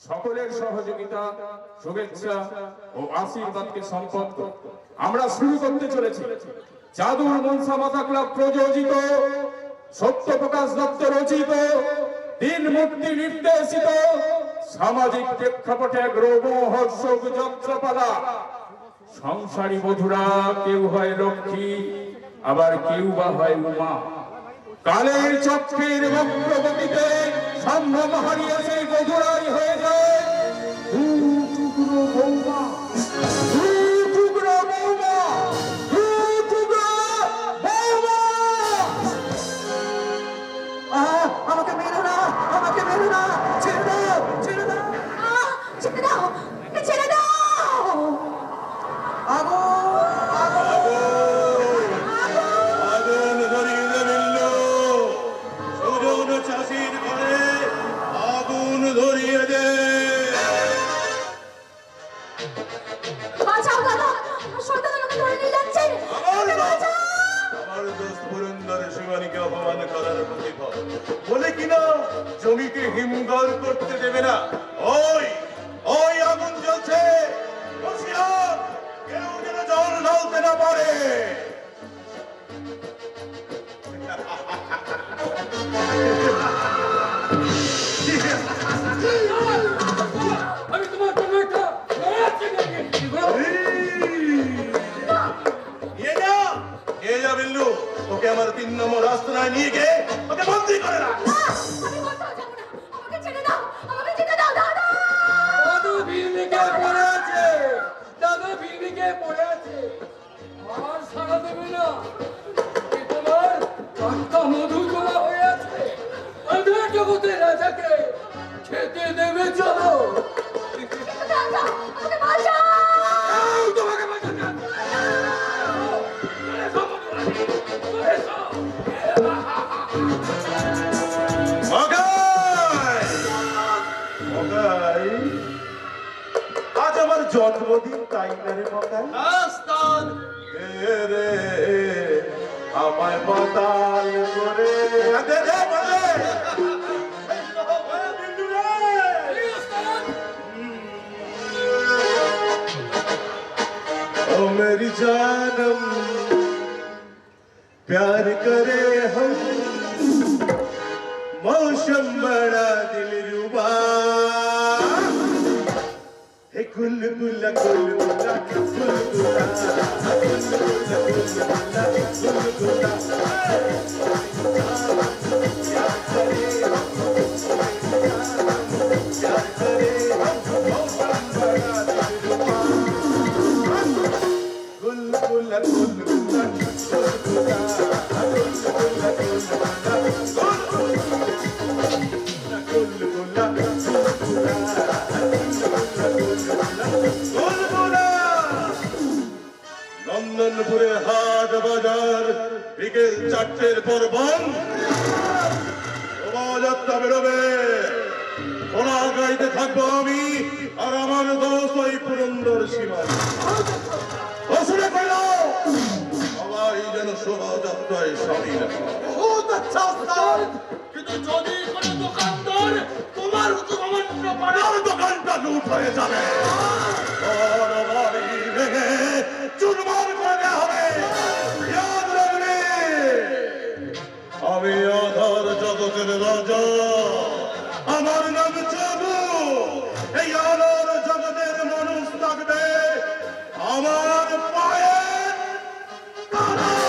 সকলের সহযোগিতা, শুভেচ্ছা ও আশীর্বাদকে সম্পন্ন আমরা শুরু করতে চলেছি জাদুর মনসা মাতা ক্লাব প্রযোজিত, সত্যপ্রকাশ দত্ত রচিত, দিন মূর্তি নির্দেশিত সামাজিক প্রেক্ষাপটে এক রোমহর্ষক যন্ত্রপালা। সংসারী বধুরা কেউ হয় লক্ষ্মী, আবার কেউ বা হয় উমা। কালের চক্রের বক্রগতিতে সম্ভ্রম হারিয়ে সেই বধুরাই হয়ে যায় দু টুকরো বৌমা, দু টুকরো বৌমা, দু টুকরো বৌমা। আমাকে মেরো না, আমাকে মেরো না, ছেড়ে দাও, ছেড়ে দাও, ছেড়ে দাও, ছেড়ে দাও। আগুন ধরিয়ে দিল, সুজন চাষির ঘরে আগুন ধরিয়ে দে। বাঁচাও দাদা, শয়তান আমাকে ধরে নিয়ে যাচ্ছে। আমার দোস্ত পুরন্দর শিবানীকে অপমান করার প্রতিফল বলে কিনা জমিকে হিমঘর করতে দেবে না। ওই ওই আগুন জ্বলছে, হুঁশিয়ার, কেউ যেন জল ঢালতে না পারে। আমি তোমার জন্য একটা নিয়ে যা বিল্লু, ওকে আমার 3 নম্বর আস্তানায় নিয়ে গিয়ে ওকে বন্দি করে রাখ। আমি কোথাও যাবো না, আমাকে ছেড়ে দাও, আমাকে যেতে দাও দাদা। দাদু ভিড়িকে পড়ে আছে, দাদু ভিড়িকে পড়ে আছে, আর সারা দেবে না। এ তোমার টাটকা মধু জমা হয়ে আছে, আধার জগতের রাজাকে খেতে দেবে চলো। দাদা, আমাকে বাঁচাও। তোমাকে বাঁচাতে হবে। চলে এসো মধুরানী, চলে এসো। মগাই! মগাই! আজ আমার জন্মদিন, তাই না রে মগাই? দে রে আমায় বাতাল করে দে রে বলে। বিল্লু রে! ओ मेरी जानम प्यार करे हम, मौसम बड़ा दिलरुबा है, गुलगुला गुलगुला गुलगुला गुलगुला गुलगुला प्यार करे हम, प्यार करे हम, मौसम बड़ा दिलरुबा, गुलगुला गुलगुला गुलगुला गुलगुला নন্দনপুরে হাট বাজার বিকেল 4টের পর বন্ধ। শোভাযাত্রা বেরোবে, সোনা গাইতে থাকবো আমি আর আমার দোস্ত ওই পুরন্দর শিবানী। শুনে পেল সবাই যেন শোভাযাত্রায় সামিল হয়। বহুত আচ্ছা উস্তাদ, কিন্তু যদি কোনো দোকানদার তোমার হুকুম অমান্য করে, আর দোকানটা লুট হয়ে যাবে, ঘর বাড়ি ভেঙে চুরমার করে দেওয়া হবে। ইয়াদ রাখবে, আমি আধার জগতের রাজা, আমার নাম চাবু। এই আলোর জগতের মানুষ থাকবে আমার পায়ের তলায়।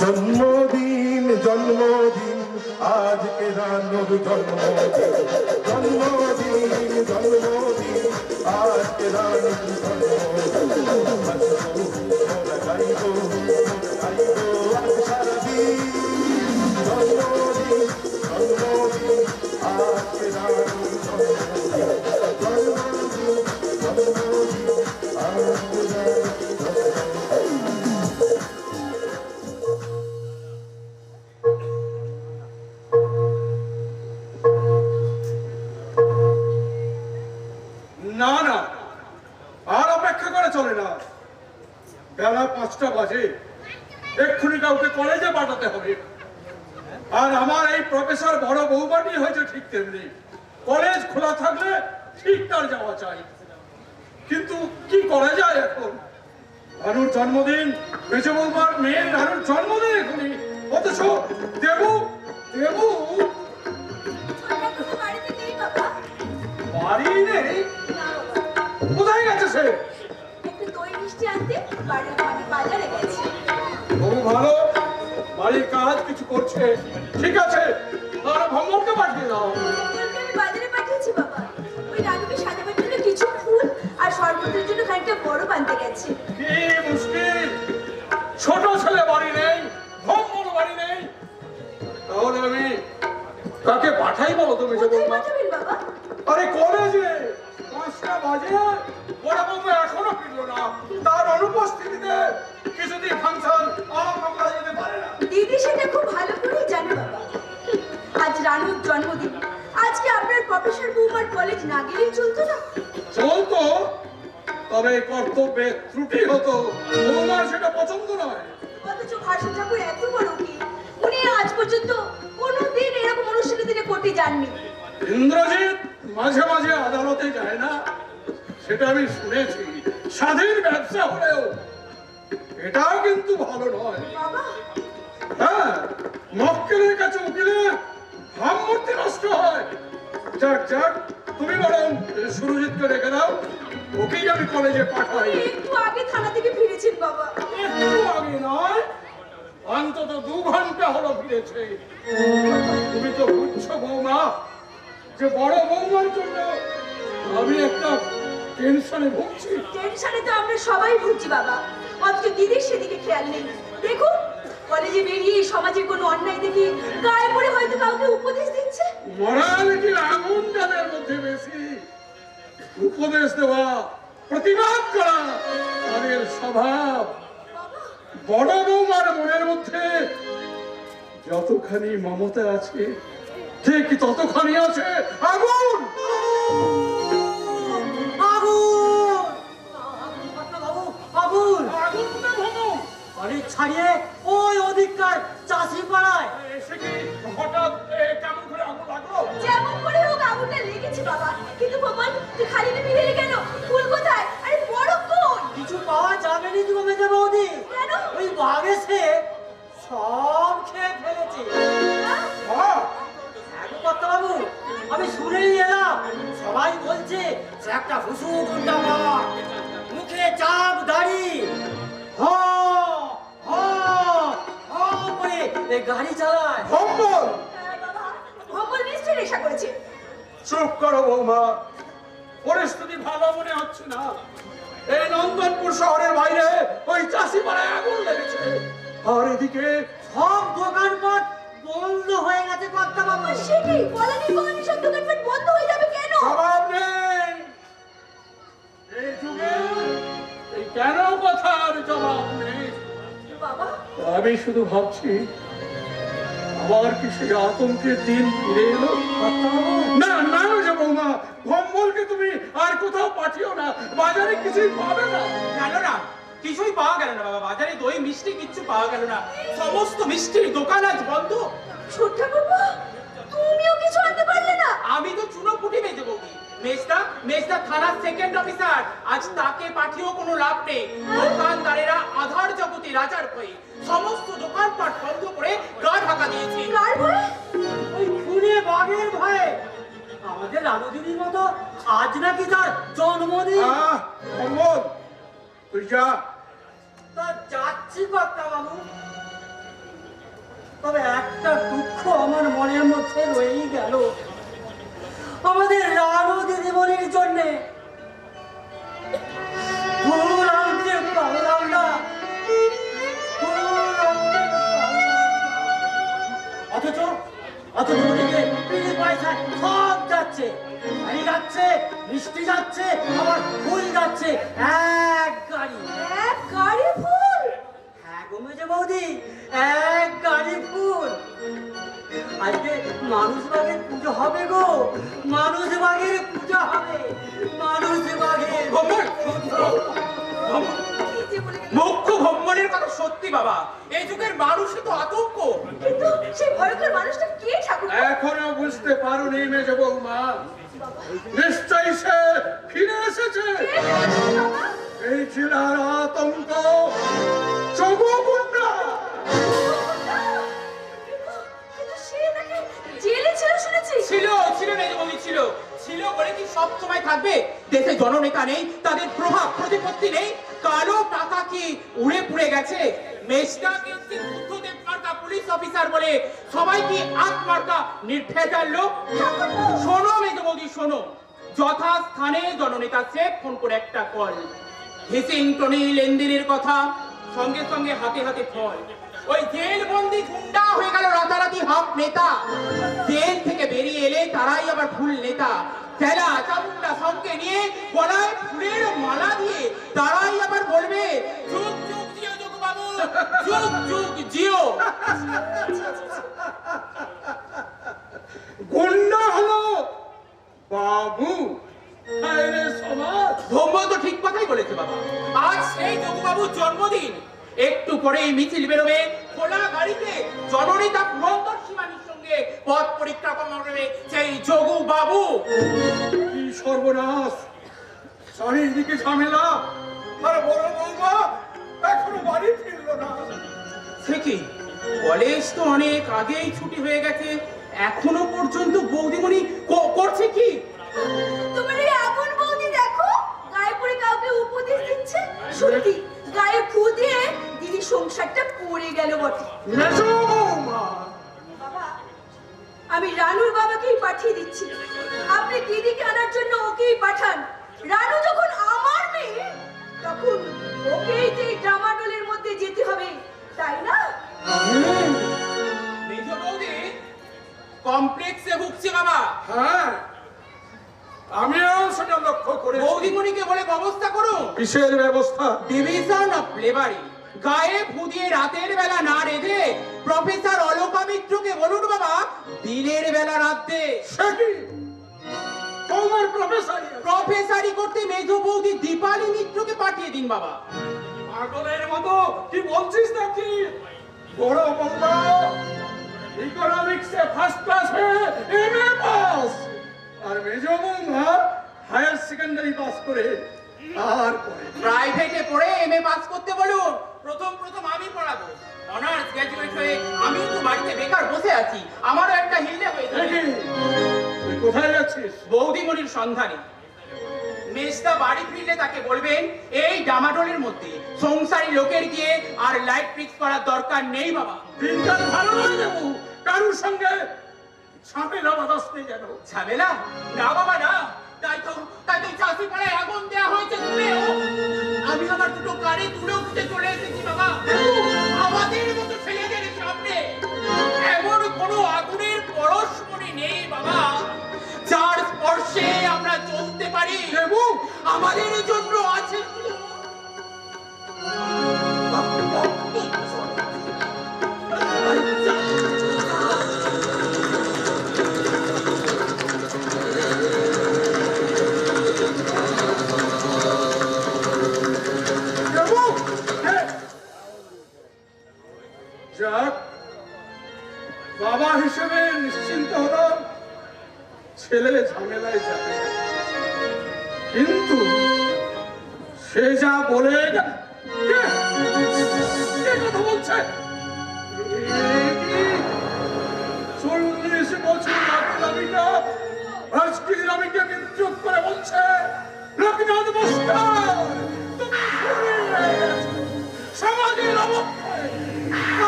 জন্মদিন জন্মদিন আজকে রানুর জন্মদিন, জন্মদিন জন্মদিন আজকে রানুর জন্মদিন। মোরা গাইবো গাইবো আজ সারাদিন, জন্মদিন জন্মদিন আজকে রানুর জন্মদিন, জন্মদিন জন্মদিন আজকে রানুর। 5টা বাজে, এক্ষুনি কাউকে কলেজে পাঠাতে হবে। আর আমার এই প্রফেসর বড় বৌমাটি হয়েছে ঠিক তেমনি, কলেজ খোলা থাকলে ঠিক তার যাওয়া চাই। কিন্তু কি করা যায় এখন? রানুর জন্মদিন, মেজো বৌমার মেয়ের রানুর জন্মদিন এখনই, অথচ দেবু দেবু ছোট্ট বাড়িতে নেই বাবা। বাড়ি নেই। না বাবা, কোথায় গেছে সে? একটু দই মিষ্টি আনতে বাড়ির মাঠে বাজারে গেছে। বহু ভালো, বাড়ির কাজ কিছু করছে, ঠিক আছে, আর ভ্রমণকে পাঠিয়ে দাও। বলতে আমি বাজারে পাঠিয়েছি বাবা। ওই রানুকে সাজাবার জন্য কিছু ফুল আর শরবতের জন্য খানিকটা বরফ আনতে গেছে। কি মুশকিল, ছোট ছেলে বাড়ি নেই, ভ্রমণ বাড়ি নেই, তাহলে আমি কাকে পাঠাই বলো তুমি? যে কোথায় বৌমা, পাঠাবেন বাবা? আরে কলেজে 5টা বাজে, বড় বৌমা এখনো ফিরলো না। তার অনুপস্থিতিতে কিছুদিন ফাংশন আমরা যেতে পারে না। দিদি সেটা খুব ভালো করেই জানে বাবা। আজ রানুর জন্মদিন, আজকে আপনার প্রফেসর বৌমার কলেজ না গেলেই চলতো না? চলতো, তবে কর্তব্যে ত্রুটি হতো, বৌমার সেটা পছন্দ নয়। অথচ ভাষা ঠাকুর এত বড় কি, উনি আজ পর্যন্ত কোনোদিন এরকম অনুষ্ঠানের দিনে কোর্টে যাননি। ইন্দ্রজিৎ মাঝে মাঝে আদালতে যায় না, সেটা আমি শুনেছি। স্বাধীন ব্যবসা হলেও এটাও কিন্তু ভালো নয়। বাবা, হ্যাঁ, মক্কেলের কাছে উকিলের ভাবমূর্তি নষ্ট হয়। যাক যাক, তুমি বরং সুরজিৎকে রেখে দাও, ওকেই আমি কলেজে পাঠাই। উনি একটু আগে থানা থেকে ফিরেছেন বাবা। একটু আগে নয়, অন্তত 2 ঘন্টা হলো ফিরেছে। তুমি তো বুঝছো বৌমা, যে বড় বৌমার জন্য আমি একটা টেনশনে ভুগছি। টেনশনে তো আমরা সবাই ভুগছি বাবা, অথচ দিদির সেদিকে খেয়াল নেই। দেখুন, কলেজে বেরিয়ে সমাজের কোনো অন্যায় দেখি গায়ে পড়ে হয়তো কাউকে উপদেশ দিচ্ছে। মরালিটির আগুন যাদের মধ্যে বেশি, উপদেশ দেওয়া, প্রতিবাদ করা তাদের স্বভাব। বড় বৌমার মনের মধ্যে যতখানি মমতা আছে, ঠিক ততখানি আছে আগুন। আগুন! বাবু, আগুন! আগুন কোথায় ভমু? বাড়ি ছাড়িয়ে ওই অধিকার চাষি পাড়ায়। এসে কি হঠাৎ কেমন করে আগুন লাগলো? যেমন করে হোক আগুনটা লেগেছে বাবা, কিন্তু ভগবান তুই খালি না ফিরে কেন? ফুল কোথায়? আরে বড় কোন? কিছু পাওয়া যাবে নি তুমি মেজে বৌদি। কেন? ওই বাঘ এসে সব খেয়ে ফেলেছে। হ্যাঁ, বাবু, আমি শুনেই এলাম, সবাই বলছে সে একটা হুসু গুন্ডা বাঘ, মুখে চাপ দাড়ি, হ হ হ করে এই গাড়ি চালায়। ভম্বল। বাবা, ভগবান নিশ্চয়ই নেশা করেছে। চুপ করো বৌমা, পরিস্থিতি ভালো মনে হচ্ছে না। এই নন্দনপুর শহরের বাইরে ওই চাষি পাড়ায় আগুন লেগেছে, আর এদিকে সব দোকানপাট বন্ধ হয়ে গেছে কর্তা বাবু। সে কি বলেনি বলেনি সব দোকানপাট বন্ধ হয়ে যাবে কেন? জবাব নেই। এই যুগে এই কেন কথার জবাব নেই। বাবা, আমি শুধু ভাবছি, আবার কি সেই আতঙ্কের দিন ফিরে এলো? না না যে বৌমা, ভম্বলকে তুমি আর কোথাও পাঠিও না, বাজারে কিছুই পাবে না। গেল না, কিছুই পাওয়া গেল না বাবা। বাজারে দই মিষ্টি কিচ্ছু পাওয়া গেল না, সমস্ত মিষ্টির দোকান আজ বন্ধ। ছোট্ট বাবা, তুমিও কিছু আনতে পারলে না? আমি তো চুনো পুটি বেঁচে বৌদি, মেজদা থানার সেকেন্ড অফিসার, আজ তাকে পাঠিয়েও কোনো লাভ নেই। দোকানদারেরা আধার জগতে রাজার হয়ে সমস্ত দোকানপাট বন্ধ করে গা ঢাকা দিয়েছে। কার ভয়ে? ওই খুনে বাঘের ভয়ে। আমাদের লালুদিদির মতো আজ নাকি তার জন্মদিন। ভম্বল, তুই যা। তা যাচ্ছি কর্তা বাবু, তবে একটা দুঃখ আমার মনের মধ্যে রয়েই গেল। আমাদের রানু দিদিমণির জন্য ফুল আনতে পারলাম না, ফুল আনতে পারলাম না। অথচ ওদিকে বিলি পয়সায় সব যাচ্ছে, গাড়ি যাচ্ছে, মিষ্টি যাচ্ছে, আবার ফুল যাচ্ছে, এক গাড়ি। এক গাড়ি ফুল? হ্যাঁ গো মেজে বৌদি, এক গাড়ি ফুল। আজকে মানুষ বাগের পুজো হবে গো, মানুষ বাগের পুজো হবে, মানুষ বাগের। ভম্বল, কি যে বলে গেলে। মুখ্য ভম্বলের মনের কথা সত্যি বাবা, এই যুগের মানুষই তো আতঙ্ক। কিন্তু সেই ভয়ঙ্কর মানুষটা কে ঠাকুর? এখনো বুঝতে পারোনি মেজ বৌমা? নিশ্চয়ই সে ফিরে এসেছে। এই জেলার আতঙ্ক চগুগুন্ডা। কিন্তু সে নাকি জেলে ছিল শুনেছি। ছিল ছিল মেজবৌদি, ছিল ছিল বলে কি সব সময় থাকবে? দেশে জননেতা নেই, তাদের প্রভাব প্রতিপত্তি নেই, কালো টাকা কি উড়ে পুড়ে গেছে? মেজদা কিন্তু বুদ্ধদেব মার্কা পুলিশ অফিসার বলে সবাই কি আত্মার্কা নির্ভেজাল লোক? শোনো মেজবৌদি শোনো, যথাস্থানে জননেতা সে ফোন করে একটা কল, হিসিংটনি লেনদেনের কথা, সঙ্গে সঙ্গে হাতে হাতে ফল। ওই জেল বন্দি গুন্ডা হয়ে গেল রাতারাতি হাফ নেতা। জেল থেকে বেরিয়ে এলে তারাই আবার ফুল নেতা। চেলা চামুন্ডা সঙ্গে নিয়ে গলায় ফুলের মালা দিয়ে তারাই আবার বলবে যুগ যুগ জিও যোগু বাবু, যুগ যুগ জিও। গুন্ডা হলো বাবু। হায় রে সমাজ। ধম্ম তো ঠিক কথাই বলেছে বাবা। আজ সেই যোগু বাবুর জন্মদিন। একটু পরেই মিছিল বেরোবে খোলা গাড়িতে, জননেতা পুরন্দর সীমানির সঙ্গে পথ পরিক্রমা করবে সেই যোগু বাবু। কি সর্বনাশ! চারিদিকে ঝামেলা, আর বড় বৌমা এখনো বাড়ি ফিরলো না। সে কি, কলেজ তো অনেক আগেই ছুটি হয়ে গেছে, এখনো পর্যন্ত বৌদিমণি করছে কি? তোমার এই আপন বৌদি দেখো গায়ে পড়ে কাউকে উপদেশ দিচ্ছে। সত্যি গায়ে ফু দিয়ে দিদি সংসারটা পড়ে গেল বটে। মেজো বৌমা, বাবা, আমি রানুর বাবাকেই পাঠিয়ে দিচ্ছি। আপনি দিদিকে আনার জন্য ওকেই পাঠান। রানু যখন আমার মেয়ে, তখন ওকেই যে ড্রামাডোলের মধ্যে যেতে হবে, তাই না? মেজ বৌদি কমপ্লেক্সে ভুগছে বাবা। হ্যাঁ আমিও সেটা লক্ষ্য করে। বৌদিমণিকে বলে ব্যবস্থা করো। কিসের ব্যবস্থা? ডিভিশন অফ লেবারি। গায়ে ফুদিয়ে রাতের বেলা না রেঁধে প্রফেসর অলোকা মিত্রকে বলুন বাবা দিনের বেলা রাঁধতে। সে কি তোমার প্রফেসর? প্রফেসরি করতে মেজ বৌদি দীপালি মিত্রকে পাঠিয়ে দিন বাবা। পাগলের মতো কি বলছিস নাকি? বড় বৌমা ইকোনমিক্সে ফার্স্ট ক্লাসে এমএ পাস, আর মেজো বৌমা হায়ার সেকেন্ডারি পাস করে তারপরে প্রাইভেটে পড়ে এমএ পাস করতে বলুন। প্রথম প্রথম আমি পড়াবো। অনার্স গ্র্যাজুয়েট হয়ে আমি তো বাড়িতে বেকার বসে আছি, আমারও একটা হিললে হয়ে যাবে। দেখি তুই কোথায় যাচ্ছিস? বৌদিমণির সন্ধানে। মেজদা বাড়ি ফিরলে তাকে বলবেন এই ডামাডোলের মধ্যে সংসারী লোকের গিয়ে আর লাইট ফিক্স করার দরকার নেই বাবা। দিনটা ভালো হয়ে যাবো, কারুর সঙ্গে ঝামেলা বাতাস নেই যেন। ঝামেলা না বাবা না, তাই তো চাষি পাড়ায় আগুন দেওয়া হয়েছে তুলেও। আমি আমার দুটো গাড়ি তুলে উঠতে চলে এসেছি বাবা। আমাদের মতো ছেলেদের সামনে এমন কোনো আগুনের পরশমণি নেই বাবা যার স্পর্শে আমরা চলতে পারি। এবং আমাদের জন্য আছে যাক, বাবা হিসেবে নিশ্চিন্ত হলাম ছেলে ঝামেলায় যাবে না। কিন্তু সে যা বলে কে কথা বলছে? 40 বছর আগে আজকে আমিকে বিদ্রুপ করে বলছে লোকনাথ মাস্টার তুমি ঘুরে গেছো। সমাজের অবক্ষয়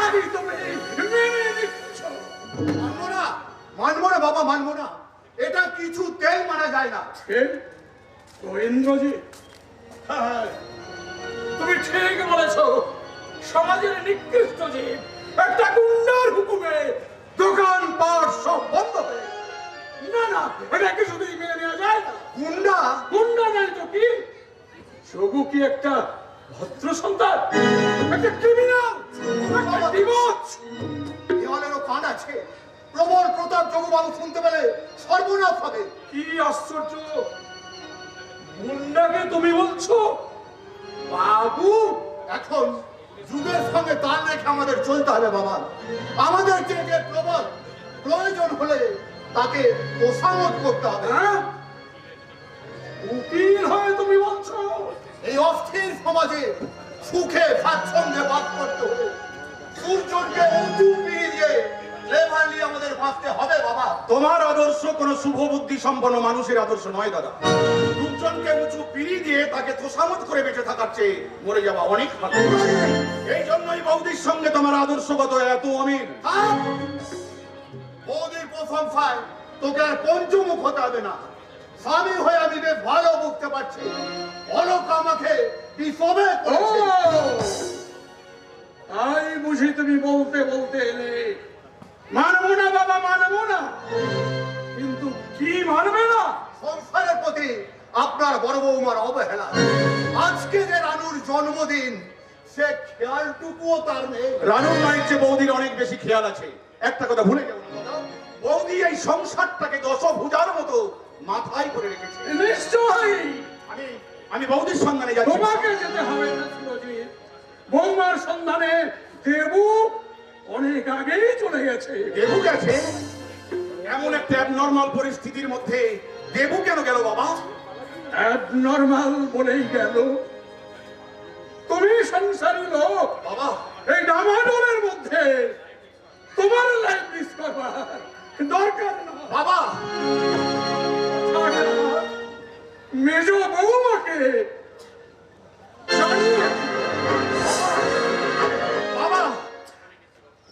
আমি তুমি মেনে নিচ্ছ। মানবো না বাবা, মানবো না। এটা কিছুতেই মানা যায় না। ইন্দ্রজিৎ, হ্যাঁ, তুমি ঠিক বলেছ। সমাজের নিকৃষ্ট জীব একটা গুন্ডার হুকুমে দোকান পাট সব বন্ধ হয়ে গেল। না না, এটা কিছুতেই মেনে নেওয়া যায় না। গুন্ডা? গুন্ডা নাই তো কি? যোগু কি একটা ভদ্র সন্তান? একটা ক্রিমিনাল, একটা ডিভোর্স। দেওয়ালেরও কান আছে। প্রবল প্রতাপ যোগুবাবু শুনতে পেলে সর্বনাশ হবে। কি আশ্চর্য! গুন্ডাকে তুমি বলছো বাবু? এখন যুগের সঙ্গে তাল রেখে আমাদের চলতে হবে বাবা। আমাদের যে যে প্রয়োজন হলে তাকে তোষামত করতে হবে। হ্যাঁ? উকিল হয়ে তুমি বলছো? এই অস্থির সমাজে সুখে স্বাচ্ছন্দ্যে বাস করতে হলে সূর্যকে উঁচু পিড়ি দিয়ে লেভারলি আমাদের ভাবতে হবে বাবা। তোমার আদর্শ কোন শুভ বুদ্ধি সম্পন্ন মানুষের আদর্শ নয় দাদা। দুজনকে উঁচু পিড়ি দিয়ে তাকে তোষামত করে বেঁচে থাকার চেয়ে মরে যাওয়া অনেক ভালো। এই জন্যই বৌদির সঙ্গে তোমার আদর্শগত এত অমিল। বৌদির প্রশংসায় তোকে আর পঞ্চমুখ হতে হবে না। স্বামী হয়ে আমি বেশ ভালো বুঝতে পারছি অলোক আমাকে বিষমে ও, তাই বুঝি তুমি বলতে বলতে এলে। মানবো না বাবা, মানবো না। কিন্তু কি মানবে না? সংসারের প্রতি আপনার বড় বৌমার অবহেলা। আজকে যে রানুর জন্মদিন, সে খেয়ালটুকুও তার নেই। রানুর মায়ের চেয়ে বৌদির অনেক বেশি খেয়াল আছে। একটা কথা ভুলে যাও না দাদা, বৌদি এই সংসারটাকে দশভুজার মতো মাথায় করে রেখেছে। নিশ্চয়ই আমি বৌদির সন্ধানে যাচ্ছি। তোমাকে যেতে হবে না সুরজিৎ। বৌমার সন্ধানে দেবু অনেক আগেই চলে গেছে। দেবু গেছে? এমন একটা অ্যাবনর্মাল পরিস্থিতির মধ্যে দেবু কেন গেল বাবা? অ্যাবনর্মাল বলেই গেল। তুমি সংসারী লোক, বাবা এই ডামাডোলের মধ্যে তোমার লাইফ মিস করবার দরকার না। বাবা মেজ বৌমাকে জানিয়ে বাবা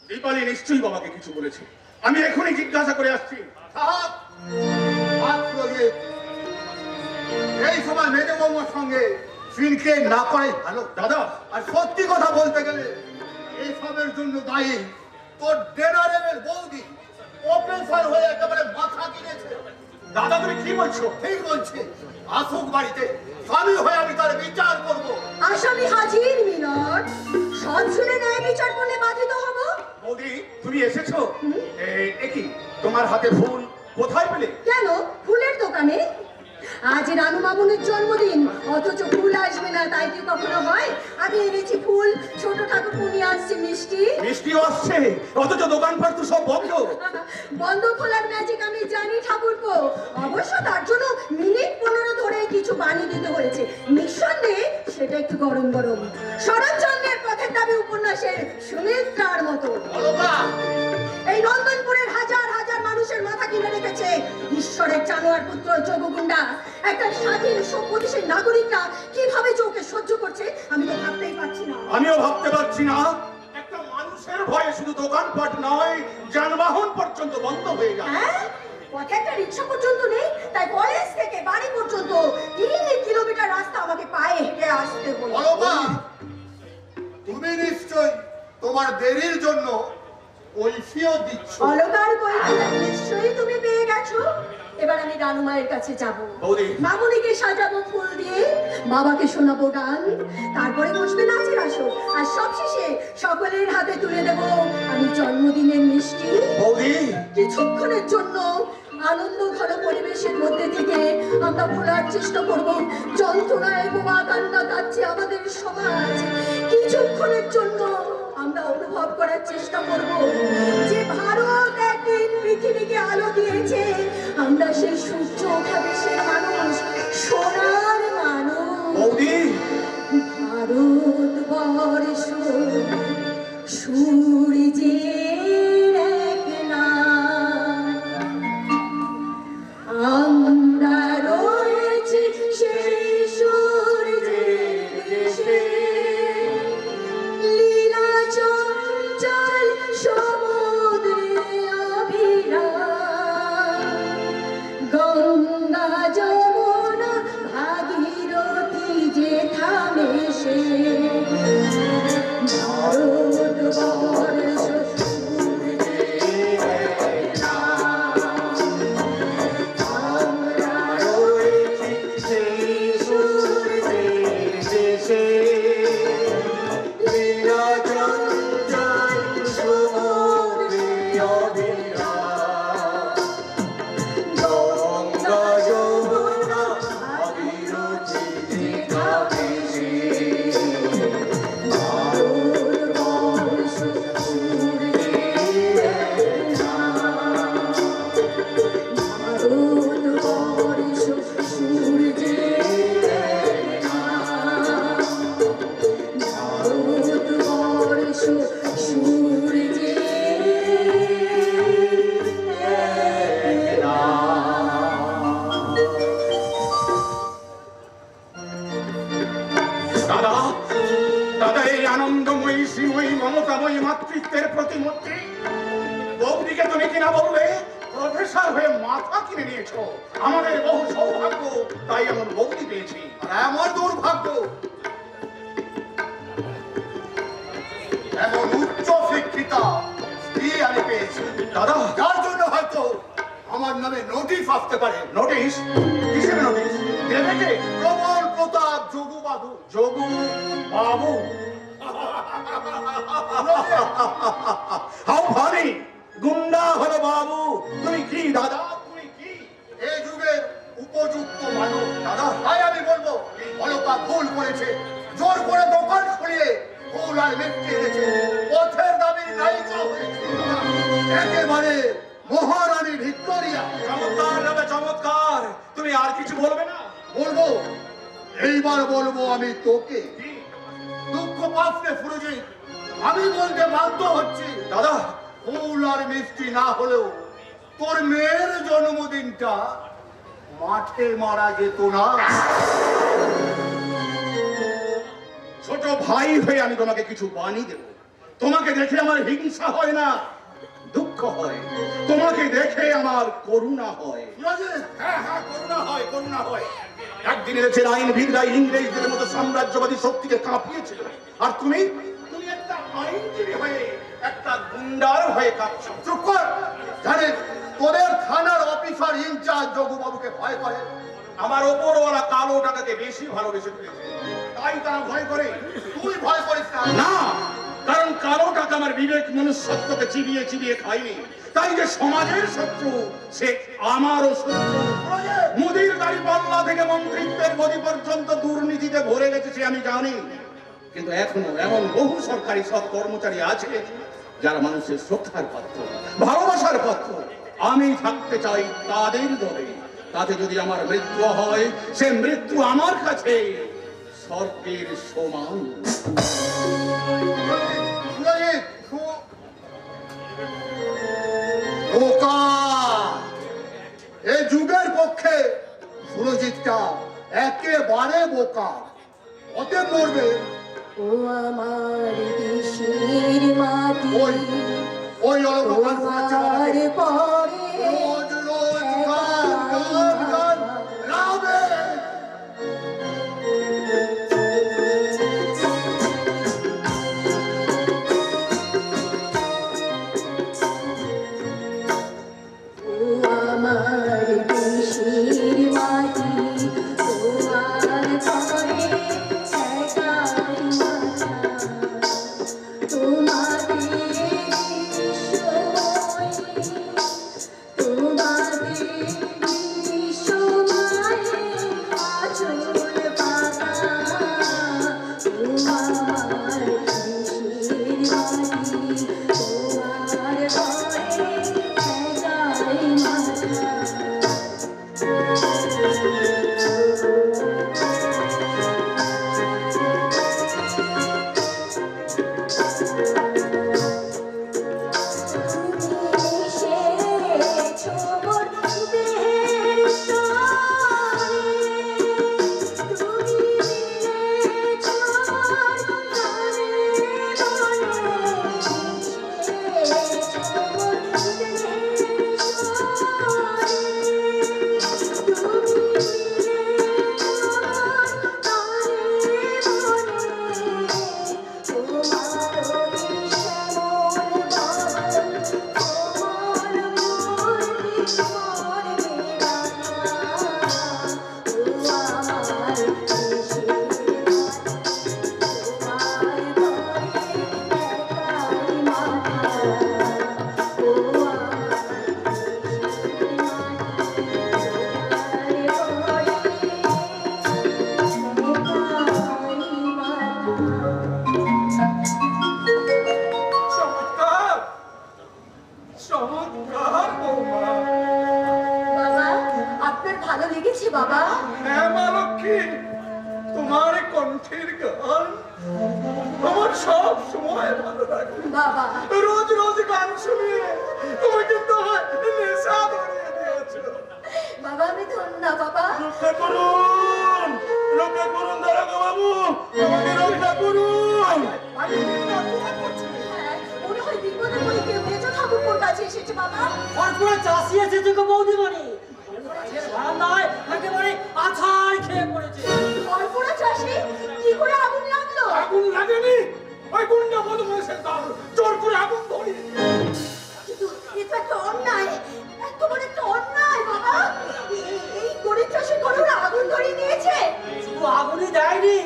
দীপালি নিশ্চয়ই বাবাকে কিছু বলেছে। আমি এখনই জিজ্ঞাসা করে আসছি। এই সময় মেজ বৌমার সঙ্গে ফিনকে না করাই ভালো দাদা। আর সত্যি কথা বলতে গেলে এইসবের জন্য দায়ী তোর ডেনারের বৌদি। অফিসার হয়ে একেবারে মাথা কিনেছে। দাদা তুমি কি বলছো? ঠিক বলছি। আসুক বাড়িতে, স্বামী হয়ে আমি তার বিচার করবো। আসামি হাজির মিলন। সব শুনে ন্যায় বিচার করলে বাধিত হব। বৌদি তুমি এসেছো? কি তোমার হাতে ফুল কোথায় পেলে? কেন, ফুলের দোকানে? আজ রানু মামুনের জন্মদিন, অথচ ফুল আসবে না তাই কি কখনো হয়? আমি এনেছি ফুল, ছোট ঠাকুর নিয়ে আসছি মিষ্টি। মিষ্টিও আসছে, অথচ দোকানপাট তো সব বন্ধ। বন্ধ খোলার ম্যাজিক আমি জানি ঠাকুরপো। অবশ্য তার জন্য মিনিট 15 ধরে কিছু বানিয়ে দিতে হয়েছে। নিঃসন্দেহে সেটা একটু গরম গরম। শরৎচন্দ্রের পথের দাবি উপন্যাসের সুমিত্রার মতো। এই নন্দনপুরের হাজার হাজার মানুষের মাথা কিনে রেখেছে ঈশ্বরের জানোয়ার পুত্র যোগগুন্ডা। একটা স্বাধীন সভ্যদেশের নাগরিকরা কিভাবে চোখে সহ্য করছে আমি তো ভাবতেই পারছি না। আমিও ভাবতে পারছি না। একটা মানুষের ভয়ে শুধু দোকানপাট নয়, যানবাহন পর্যন্ত বন্ধ হয়ে যায়। হ্যাঁ, পথে একটা রিক্সা পর্যন্ত নেই, তাই কলেজ থেকে বাড়ি পর্যন্ত 3 কিলোমিটার রাস্তা আমাকে পায়ে হেঁটে আসতে হলো। তুমি নিশ্চয় তোমার দেরির জন্য কৈফিয়ত দিচ্ছ। অলকার কৈফিয়ত নিশ্চয়ই তুমি পেয়ে গেছো। এবার আমি রানু মায়ের কাছে যাব। বৌদি। মামুনিকে সাজাবো ফুল দিয়ে, বাবাকে শোনাবো গান, তারপরে বসবে নাচের আসর, আর সবশেষে সকলের হাতে তুলে দেব আমি জন্মদিনের মিষ্টি। বৌদি কিছুক্ষণের জন্য আনন্দ ঘন পরিবেশের মধ্যে থেকে আমরা ভোলার চেষ্টা করব যন্ত্রণায় বোমা কান্না কাচ্ছে আমাদের সমাজ। কিছুক্ষণের জন্য আমরা অনুভব করার চেষ্টা করব যে ভারত একদিন পৃথিবীকে আলো দিয়েছে। আমরা সেই সূর্য ওঠা দেশের মানুষ, সোনার মানুষ। বৌদি ভারতবর্ষ সূর্যের এক নাম। আমরা রয়েছি সেই সূর্যের দেশে, লীলা চঞ্চল কিনা বললে প্রফেসর হয়ে মাথা কিনে নিয়েছো। আমাদের বহু সৌভাগ্য, তাই এমন বৌদি পেয়েছি। আর আমার দুর্ভাগ্য, এমন উচ্চ শিক্ষিতা স্ত্রী আমি পেয়েছি দাদা, যার জন্য হয়তো আমার নামে নোটিশ আসতে পারে। নোটিশ? কিসের নোটিশ? দেবে কে? প্রবল প্রতাপ যোগু বাবু। যোগু বাবু? How funny! গুন্ডা হলো বাবু। তুমি কি দাদা, তুমি কি এই যুগের উপযুক্ত মানুষ দাদা? তাই আমি বলবো অলকা ভুল করেছে। জোর করে দোকান খুলিয়ে ফুল আর মিষ্টি এনেছে, পথের দাবি নায়িকা হয়েছে। একেবারে মহারানী ভিক্টোরিয়া। চমৎকার হবে, চমৎকার। তুমি আর কিছু বলবে না? বলবো, এইবার বলবো আমি তোকে। দুঃখ পাচ্ছে ফুরুজি, আমি বলতে বাধ্য হচ্ছি দাদা, ফুল আর মিষ্টি না হলেও তোর মেয়ের জন্মদিনটা মাঠে মারা যেত না। ছোট ভাই হয়ে আমি তোমাকে কিছু বানিয়ে দেব। তোমাকে দেখে আমার হিংসা হয় না, দুঃখ হয়। তোমাকে দেখে আমার করুণা হয়। হ্যাঁ হ্যাঁ, করুণা হয়, করুণা হয়। একদিন এদেশের আইনবিদরা ইংরেজদের মতো সাম্রাজ্যবাদী শক্তিকে কাঁপিয়েছিল, আর তুমি তুমি একটা আইনজীবী হয়ে একটা গুন্ডার হয়ে কাঁপছো। চুপ কর। জানেন, তোদের থানার অফিসার ইনচার্জ যোগুবাবুকে ভয় করে। আমার ওপরওয়ালা কালো টাকাকে বেশি ভালোবেসে ফেলেছে, তাই তারা ভয় করে। তুই ভয় করিস না। কারণ কালো টাকা আমার বিবেক মনুষ্যত্বকে চিবিয়ে চিবিয়ে খায়নি। তাই যে সমাজের শত্রু, সে আমারও শত্রু। মুদির দাড়ি পাল্লা থেকে মন্ত্রিত্বের গদি পর্যন্ত দুর্নীতিতে ভরে গেছে সে আমি জানি। কিন্তু এখনো এমন বহু সরকারি সৎ কর্মচারী আছে যারা মানুষের শ্রদ্ধার পাত্র, ভালোবাসার পাত্র। আমি থাকতে চাই তাদের দলে। তাতে যদি আমার মৃত্যু হয়, সে মৃত্যু আমার কাছে স্বর্গের সমান। এই যুগের পক্ষে সুরজিৎটা একেবারে বোকা। অতে মরবে। ও আমার দেশের মাটি, ওই অলঙ্কার তোমার পরে রোজ রোজ গান গান গান রাবে। আমার দেশের মাটি, তোমার পরে একাই মাথা। তোমাদের সময়, তোমাদের সময় আচল পাতা। আমার দেশের মাটি, তোমার পরে একাই মাথা। চমৎকার, চমৎকার বৌমা। বাবা, আপনার ভালো লেগেছে বাবা? হ্যাঁ মা লক্ষ্মী, তোমার কণ্ঠের গান আমার সব সময় ভালো লাগে। বাবা, রোজ রোজ গান শুনিয়ে তুমি কিন্তু আমার নেশা ধরিয়ে দিয়েছো। বাবা আমি ধন্য বাবা। রক্ষা করুন, রক্ষা করুন দারোগা বাবু, আমাকে রক্ষা করুন। আমি কিন্তু অপরাধ করছি। হ্যাঁ, মনে হয় বিপদে পড়ে কেউ মেজো ঠাকুর কাছে এসেছে বাবা। তারপরে চাষি এসেছে গো বৌদিমণি, রান্নায় একেবারে আছাড় খেয়ে পড়েছে। অল্পনা চাষি কি করে আগুন লাগলো? আগুন লাগেনি, ওই গুন্ডা বদমাইশের দল জোর করে আগুন ধরিয়ে কিন্তু এটা তো অন্যায়, এত বড় একটা অন্যায় বাবা। এই গরিব চাষি করে আগুন ধরিয়ে দিয়েছে। শুধু আগুনই দেয়নি,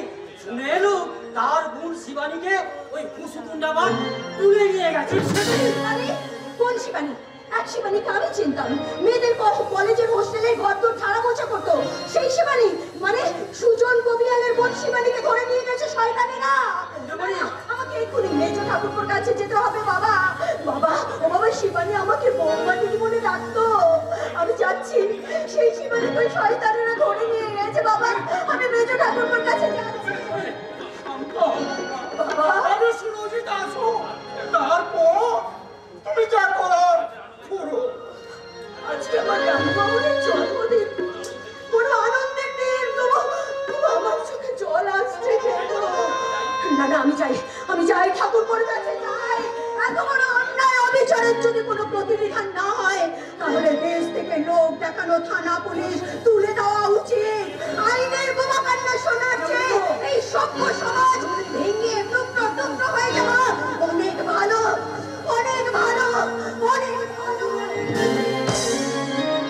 শুনে এলো তার বোন শিবানীকে ওই ফুসু গুন্ডাবান তুলে নিয়ে গেছে। আরে কোন শিবানী? এক শিবানীকে আমি চিনতাম, মেয়েদের কলেজের হোস্টেলে ঘরদোর ঠাড়া মোছা করতো। সেই শিবানী মানে সুজন কবিয়ালের বোন শিবানীকে ধরে নিয়ে গেছে শয়তানেরা। আমাকে এক্ষুনি মেজো ঠাকুরপুর কাছে যেতে হবে বাবা। বাবা ও বাবা, শিবানী আমাকে বৌমা দিদি বলে ডাকতো। আমি যাচ্ছি, সেই শিবানীকে ওই শয়তানেরা ধরে নিয়ে গেছে বাবা। আমি মেজো ঠাকুরপুর কাছে যাচ্ছি বাবা। আরে সুরজিৎ আসো, তারপর তুমি যা করার করো। আজকে আমার রামবাবুর জন্মদিন, বড় আনন্দের দিন, তবু আমার চোখে জল আসছে কেন? না না, আমি যাই ঠাকুরপুর কাছে যাই। এত বড় অন্যায় অবিচারের যদি কোনো প্রতিবিধান না হয়, তাহলে দেশ থেকে লোক দেখানো থানা পুলিশ তুলে দেওয়া উচিত। আইনের বোমা কান্না শোনার চেয়ে এই সভ্য সমাজ ভেঙে টুকরো টুকরো হয়ে যাওয়া অনেক ভালো, অনেক ভালো, অনেক ভালো।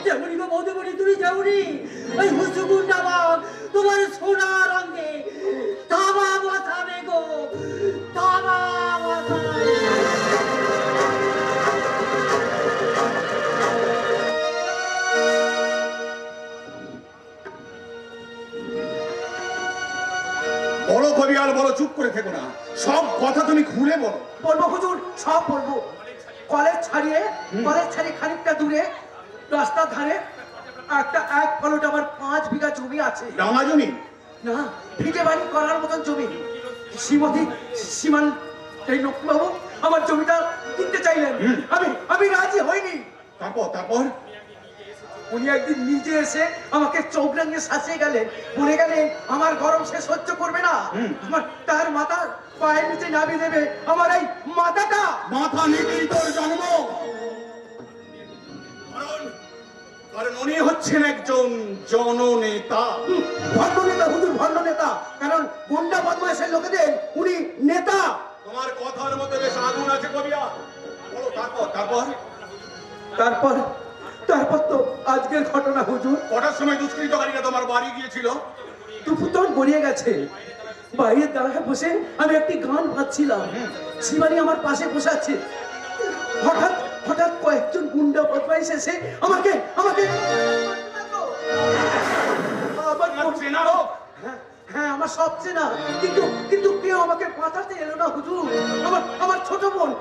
যেমনই গো বৌদিমণি, তুমি যেমনই ওই ফুসু গুন্ডাবান তোমার সোনা রঙে ধামা বসাবে গো, ধামা বসাবে। বড় কবিয়াল বড়, চুপ করে থেকো না, সব কথা তুমি খুলে বলো। বলবো হুজুর, সব বলবো। কলেজ ছাড়িয়ে খানিকটা দূরে রাস্তার ধারে একটা 1 প্লট আমার 5 বিঘা জমি আছে। ডাঙা জমি? না, ভিটে বাড়ি করার মতন জমি। সীমান এই লক্ষ্মীবাবু আমার জমিটা কিনতে চাইলেন, আমি রাজি হইনি। তারপর উনি একদিন নিজে এসে আমাকে চৌগ্রাঙ্গে শাসিয়ে গেলেন, বলে গেলেন আমার গরম সে সহ্য করবে না, আমার তার মাথা পায়ের নিচে নামিয়ে দেবে আমার এই মাথাটা। মাথা নিতেই তোর জন্ম। কারণ উনি হচ্ছেন একজন জননেতা। ভণ্ড নেতা হুজুর, ভণ্ড নেতা। কারণ গুন্ডা বদমাইশের লোকেদের উনি নেতা। তোমার কথার মধ্যে বেশ আগুন আছে কবিয়া। বলো তারপর তো আজকের ঘটনা হুজুর। কটার সময় দুষ্কৃতকারীরা তোমার বাড়ি গিয়েছিল? দুপুর তখন গড়িয়ে গেছে। বাইরের দাঁড়ায় বসে আমি একটি গান ভাবছিলাম, শিবানী আমার পাশে বসে আছে। হঠাৎ কয়েকজন গুন্ডা বদমাইশ এসে আমাকে চেনা হোক? হ্যাঁ, আমার সব চেনা, কিন্তু কেউ আমাকে বাঁচাতে এলো না হুজুর। আমার ছোট বোন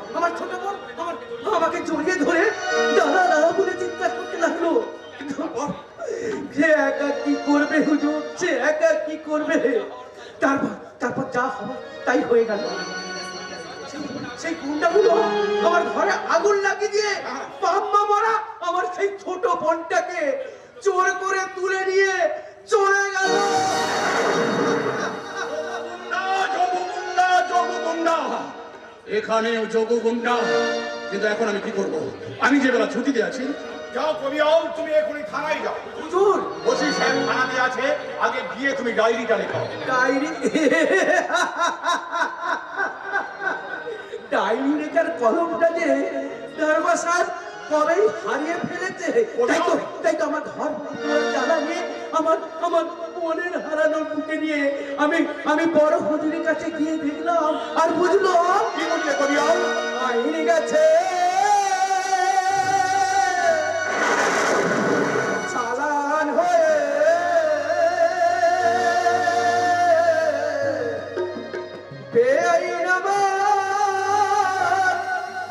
আমাকে জড়িয়ে ধরে দাদা বলে চিৎকার করতে লাগলো। সে একা কি করবে হুজুর, সে একা কি করবে? তারপর যা হবার তাই হয়ে গেল। সেই গুন্ডাগুলো আমার ঘরে আগুন লাগিয়ে দিয়ে পাম্মা মারা আমার সেই ছোট বোনটাকে চোর করে তুলে নিয়ে চলে গেল। এখানেও যোগগুন্ডা। কিন্তু এখন আমি কি করব? আমি যে বেলা ছুটিতে আছি। যাও কবিয়াল, তুমি এখনই থানায় যাও। হুজুর, ওসি সাহেব থানাতে আছে, আগে গিয়ে তুমি ডায়েরিটা লেখাও। ডায়েরি লেখার কলমটা যে দরবার সাহেব কবেই হারিয়ে ফেলেছে। তাই তো আমার ঘর জ্বালা নিয়ে আমার মনের হারানোর বুকে নিয়ে আমি বড় হুজুরের কাছে গিয়ে দেখলাম আর বুঝলাম কি বললে কবিয়াল? আইনে গেছে চালান হয়ে বেআইন আমার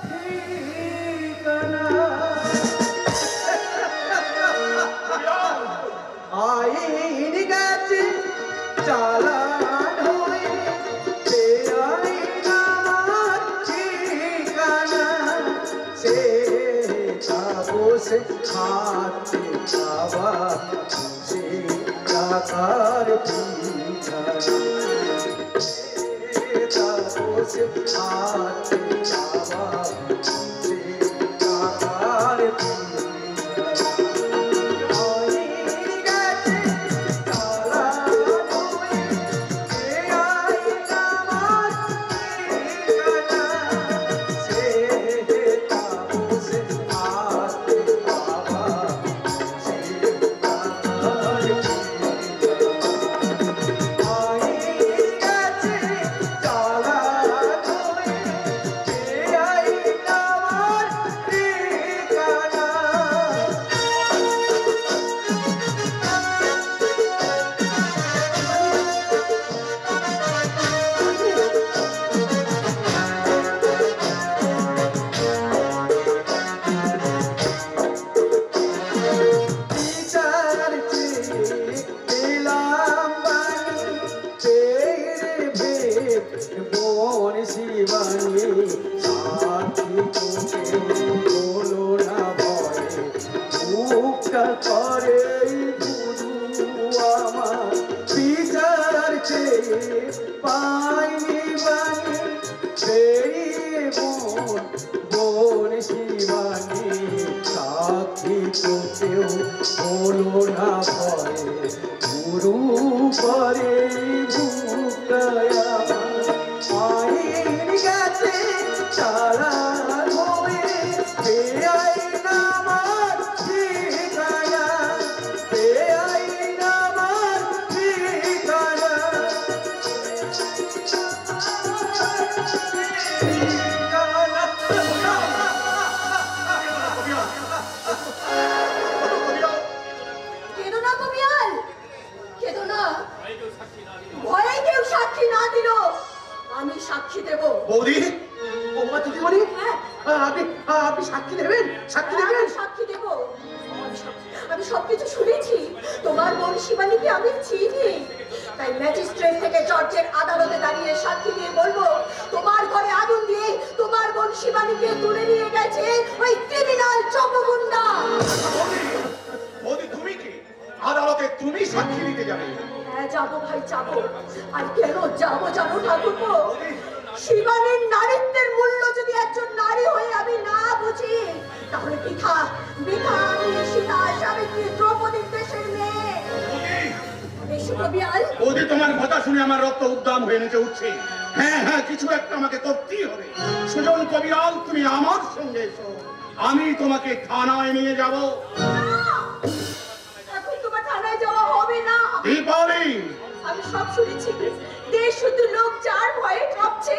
ঠিকানা। আইন গেছে চালান হয়ে বেআইন আমার ঠিকানা। সে কাগজে হাতে খাওয়া সে টাকার পিছানা। কাগজে হাতে খাওয়া সে টাকার পিছানা। তো কেউ হলো না ভয়ে গুরু করে ভুকায়া আইন গেছে তারা হয়ে বেআইন আমার ঠিকানা বেআইন আমার ঠিকানা কেঁদো না কবিয়াল, কেঁদো না। ভয়ে কেউ সাক্ষী না দিল, আমি সাক্ষী দেব। বৌদি বৌমা দিদিমণি হ্যাঁ, আপনি আপনি সাক্ষী দেবেন সাক্ষী দেবেন আমি সাক্ষী দেব। আমি সবকিছু শুনেছি। তোমার বোন শিবানীকে আমি চিনি, তাই ম্যাজিস্ট্রেট থেকে জর্জের আদালতে দাঁড়িয়ে সাক্ষী দিয়ে বলবো তোমার ঘরে আগুন দিয়ে তোমার বোন শিবানীকে তুলে নিয়ে গেছে ওই ক্রিমিনাল চকগুন্ডা। বৌদি তুমি কি আদালতে তুমি সাক্ষী দিতে যাবে? হ্যাঁ যাবো ভাই যাবো। আর কেন যাবো জানো ঠাকুরপো? শিবানীর নারীত্বের মূল্য যদি একজন নারী হয়ে আমি না বুঝি, তাহলে বৃথা বৃথা আমি সীতা সাবিত্রী দ্রৌপদীর দেশের মেয়ে। এসো কবিয়াল। বৌদি তোমার কথা শুনে আমার রক্ত উদ্দাম হয়ে নিচে উঠছে। হ্যাঁ হ্যাঁ, কিছু একটা আমাকে করতেই হবে। সুজন কবিয়াল, তুমি আমার সঙ্গে এসো, আমি তোমাকে থানায় নিয়ে যাব। এখন তোমার থানায় যাওয়া হবে না। দীপালি, আমি সব শুনেছি। দেশ শুধু লোক যার ভয়ে কাঁপছে,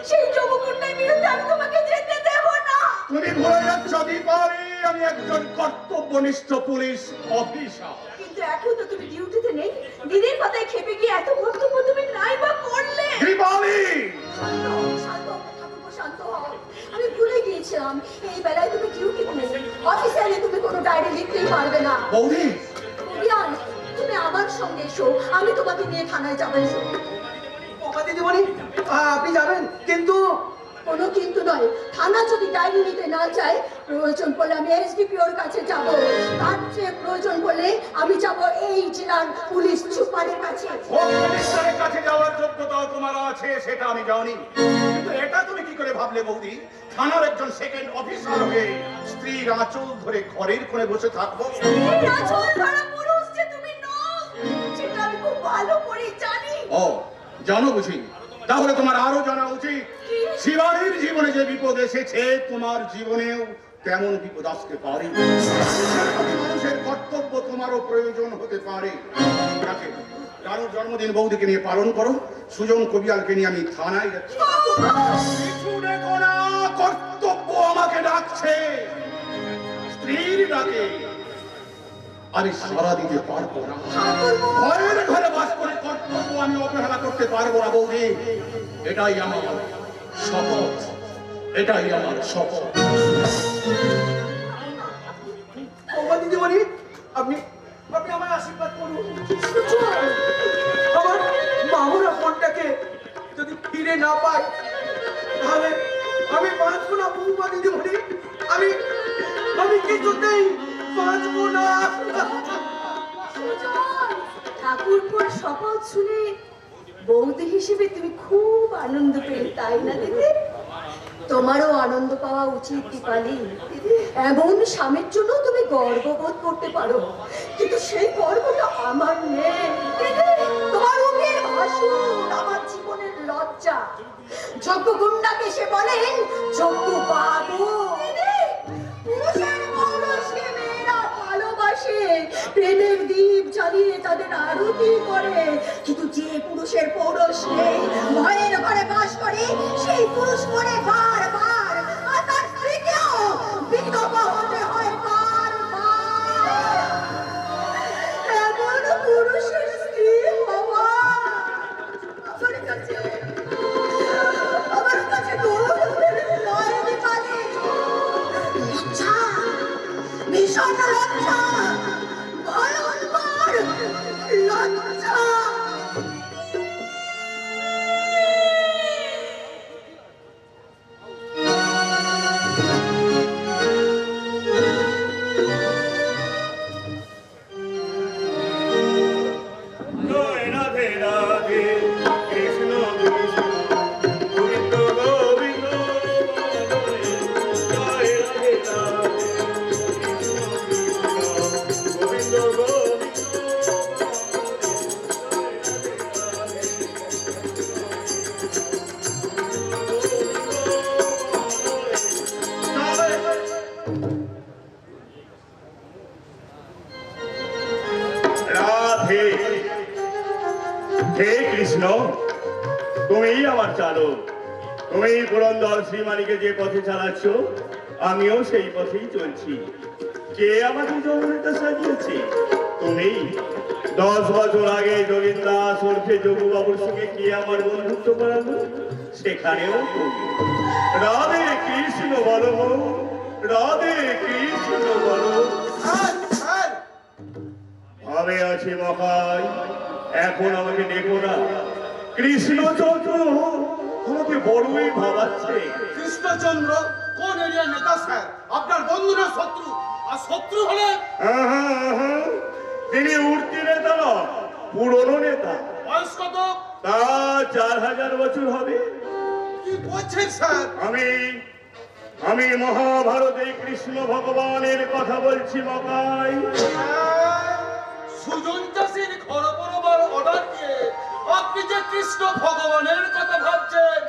সেই যমকুণ্ডের বিরুদ্ধে আমি তোমাকে যেতে দেব না। তুমি ভুলে যাচ্ছ দীপালি, আমি একজন কর্তব্যনিষ্ঠ পুলিশ অফিসার। কিন্তু এখন তো তুমি ডিউটিতে নেই। দিদির কথায় খেপে গিয়ে এত কর্তব্য তুমি নাই বা করলে। দীপালি, শান্ত হও, শান্ত হও, ঠাকুরপো, শান্ত হও। আমি ভুলে গিয়েছিলাম এই বেলায় তুমি ডিউটিতে নেই। অফিসে এলে তুমি কোনো ডায়েরি লিখতেই পারবে না। বৌদি কবিয়াল, তুমি আমার সঙ্গে এসো, আমি তোমাকে নিয়ে থানায় যাবো। এসো। বৌমা দিদিমণি আপনি যাবেন কিন্তু কোনো কিন্তু নয়। থানা যদি ডায়েরি নিতে না চায়, প্রয়োজন পড়লে আমি এসডিপিওর কাছে যাব। তার চেয়ে প্রয়োজন পড়লে আমি যাব এই জেলার পুলিশ সুপারের কাছে। মিনিস্টারের কাছে যাওয়ার যোগ্যতা তোমার আছে সেটা আমি জানি, কিন্তু এটা তুমি কি করে ভাবলে বৌদি? থানার একজন সেকেন্ড অফিসার হয়ে স্ত্রীর আঁচল ধরে ঘরের কোণে বসে থাকবো? এই আঁচল ধরা পুরুষ যে তুমি নও, সেটা আমি খুব ভালো করে জানি। ও, জানো বুঝি? তাহলে তোমার আরো জানা উচিত শিবানীর জীবনে যে বিপদ এসেছে, তোমার জীবনেও তেমন বিপদ আসতে পারে। মানুষের কর্তব্য তোমারও প্রয়োজন হতে পারে। ঠিক আছে, কারোর জন্মদিন বৌদিকে নিয়ে পালন করো, সুজন কবিয়ালকে নিয়ে আমি থানায় যাচ্ছি। কিছু দেখো না, কর্তব্য আমাকে ডাকছে, স্ত্রীর ডাকে আমি সাড়া দিতে পারবো না। ভয়ের ঘরে বাস করে কর্তব্য আমি অবহেলা করতে পারবো না বৌদি। এটাই আমার শপথ, এটাই আমার শপথ। বৌমা দিদিমণি আপনি আপনি আমার আশীর্বাদ করুন। আমার মামুরা ফোনটাকে যদি ফিরে না পাই, তাহলে আমি বাঁচবো না বৌমা দিদিমণি। আমি আমি কিছুতেই বাঁচবো না। ঠাকুরপুর শপথ শুনে বৌদি হিসেবে তুমি খুব আনন্দ পেলে, তাই না দিদি? তোমারও আনন্দ পাওয়া উচিত দীপালি। এমন স্বামীর জন্য তুমি গর্ববোধ করতে পারো, কিন্তু সেই গর্বটা আমার নেই। তোমার মুখের ভাষণ আমার জীবনের লজ্জা। যজ্ঞ গুন্ডাকে সে বলেন যজ্ঞ বাবু। পুরুষের পৌরুষকে মেয়েরা ভালোবাসে, প্রেমের দ্বীপ জ্বালিয়ে তাদের আরতি করে। কিন্তু যে পুরুষের পৌরুষ নেই, ভয়ের ঘরে বাস করে, সেই পুরুষ মরে বারবার, আর তার স্ত্রীকেও বিধবা হতে হয় বারবার। এমন পুরুষের স্ত্রী হওয়া আমার কাছে নয় দীপালি। লজ্জা, ভীষণ লজ্জা, ভয়ঙ্কর লজ্জা। রাধে রাধে, কৃষ্ণ কৃষ্ণ, গোবিন্দ গোবিন্দ, জয় রাধে রাধে, কৃষ্ণ কৃষ্ণ। রাধে, হে কৃষ্ণ, তুমিই আমার চালক। তুমি পুরন্দর শ্রীমানিকে যে পথে চালাচ্ছ, আমিও সেই পথেই চলছি। কে আমাকে জগন্নাথ সাজিয়েছে? তুমি। 10 বছর আগে যোগিন্দাস ওরফে যোগুবাবুর সঙ্গে কে আমার বন্ধুত্ব করালো, সেখানেও তুমি। রাধে কৃষ্ণ বলো, রাধে কৃষ্ণ বলো। ভাবে আছি মহাই, এখন আমাকে দেখো না। কৃষ্ণচন্দ্র আমাকে বড়ই ভাবাচ্ছে। কৃষ্ণচন্দ্র কোন এরিয়ার নেতা স্যার? আপনার বন্ধু না শত্রু? আর শত্রু হলে তিনি উঠতি নেতা নয়, পুরনো নেতা। বয়স কত? তা 4000 বছর হবে। কি বলছেন স্যার? আমি মহাভারতে কৃষ্ণ ভগবানের কথা বলছি মকাই। সুজন চাষির ঘর বরাবর অর্ডার দিয়ে আপনি যে কৃষ্ণ ভগবানের কথা ভাবছেন,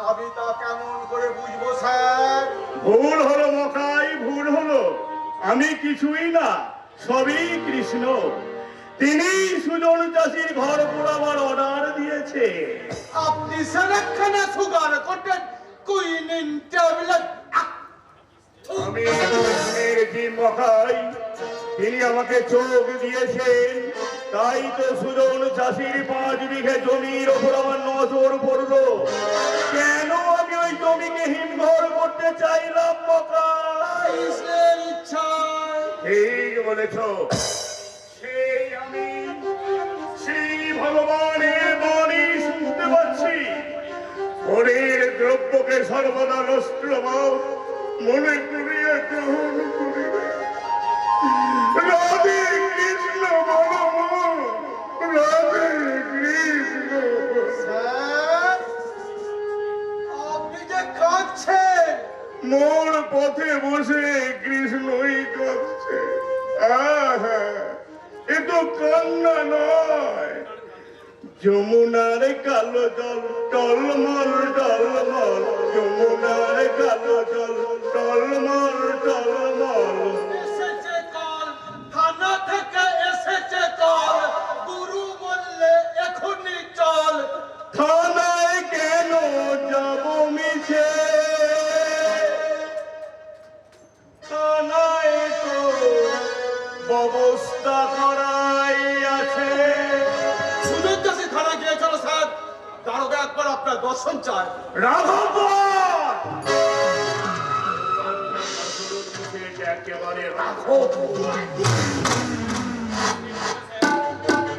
আমি তা কেমন করে বুঝবো স্যার? ভুল হলো মকাই, ভুল হলো। আমি কিছুই না, সবই কৃষ্ণ। তিনি সুজন চাষির ঘর পোড়াবার অর্ডার দিয়েছে। আপনি স্যার একখানা সুগার করতেন কুইনিন ট্যাবলেট। আমি কৃষ্ণের কি মকাই, তিনি আমাকে চোখ দিয়েছেন, তাই তো সুজন চাষির 5 বিঘে জমির ওপর আমার নজর পড়লো। কেন আমি ওই জমিকে হিমঘর করতে চাইলাম মকাই? কৃষ্ণের ইচ্ছায়। ঠিক বলেছ। সেই আমি শ্রী ভগবানের বাণী শুনতে পাচ্ছি। পরের দ্রব্যকে সর্বদা নষ্টভাব মনে করিয়া গ্রহণ করিবে। রাধে কৃষ্ণ বলো, রাধে কৃষ্ণ। স্যার, আপনি যে কাঁদছেন। মোর পথে বসে কৃষ্ণই কাঁদছে। আহা, এ তো কান্না নয়, যমুনার কালো জল টলমল টলমল, যমুনার কালো জল টলমল টলমল। এসেছে কল, থানা থেকে এসেছে কল, গুরু বললে এখনই চল। থানায় কেন যাব মিছে? থানায় তো ব্যবস্থা করাই আছে। সুযোগ চাষি থানা গিয়েছিল স্যার, দারোগা একবার আপনার দর্শন চায়। রাঘব, একেবারে রাঘব।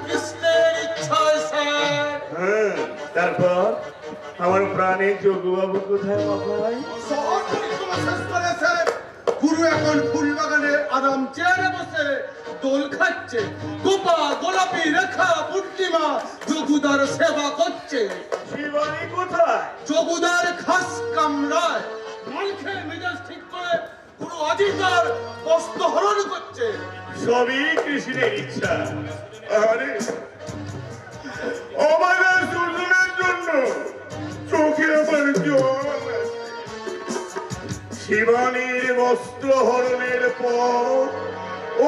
কৃষ্ণের ইচ্ছায় স্যার। হ্যাঁ, তারপর আমার প্রাণের যোগুবাবু কোথায় মহাই? শহর পরিক্রমা শেষ করে স্যার, গুরু এখন ফুলবাগানে আরাম চেয়ারে বসে দোল খাচ্ছে। গোপা, গোলাপি, রেখা, পূর্ণিমা যোগুদার সেবা করছে। শিবানী কোথায়? যোগুদার খাস কামরায় মাল খেয়ে মেজাজ ঠিক করে গুরু আজিদার বস্ত্র হরণ করছে। সবই কৃষ্ণের ইচ্ছা। আরে আমাদের সুজনের জন্য চোখে আমার জল আসে। শিবানীর বস্ত্র হরণের পর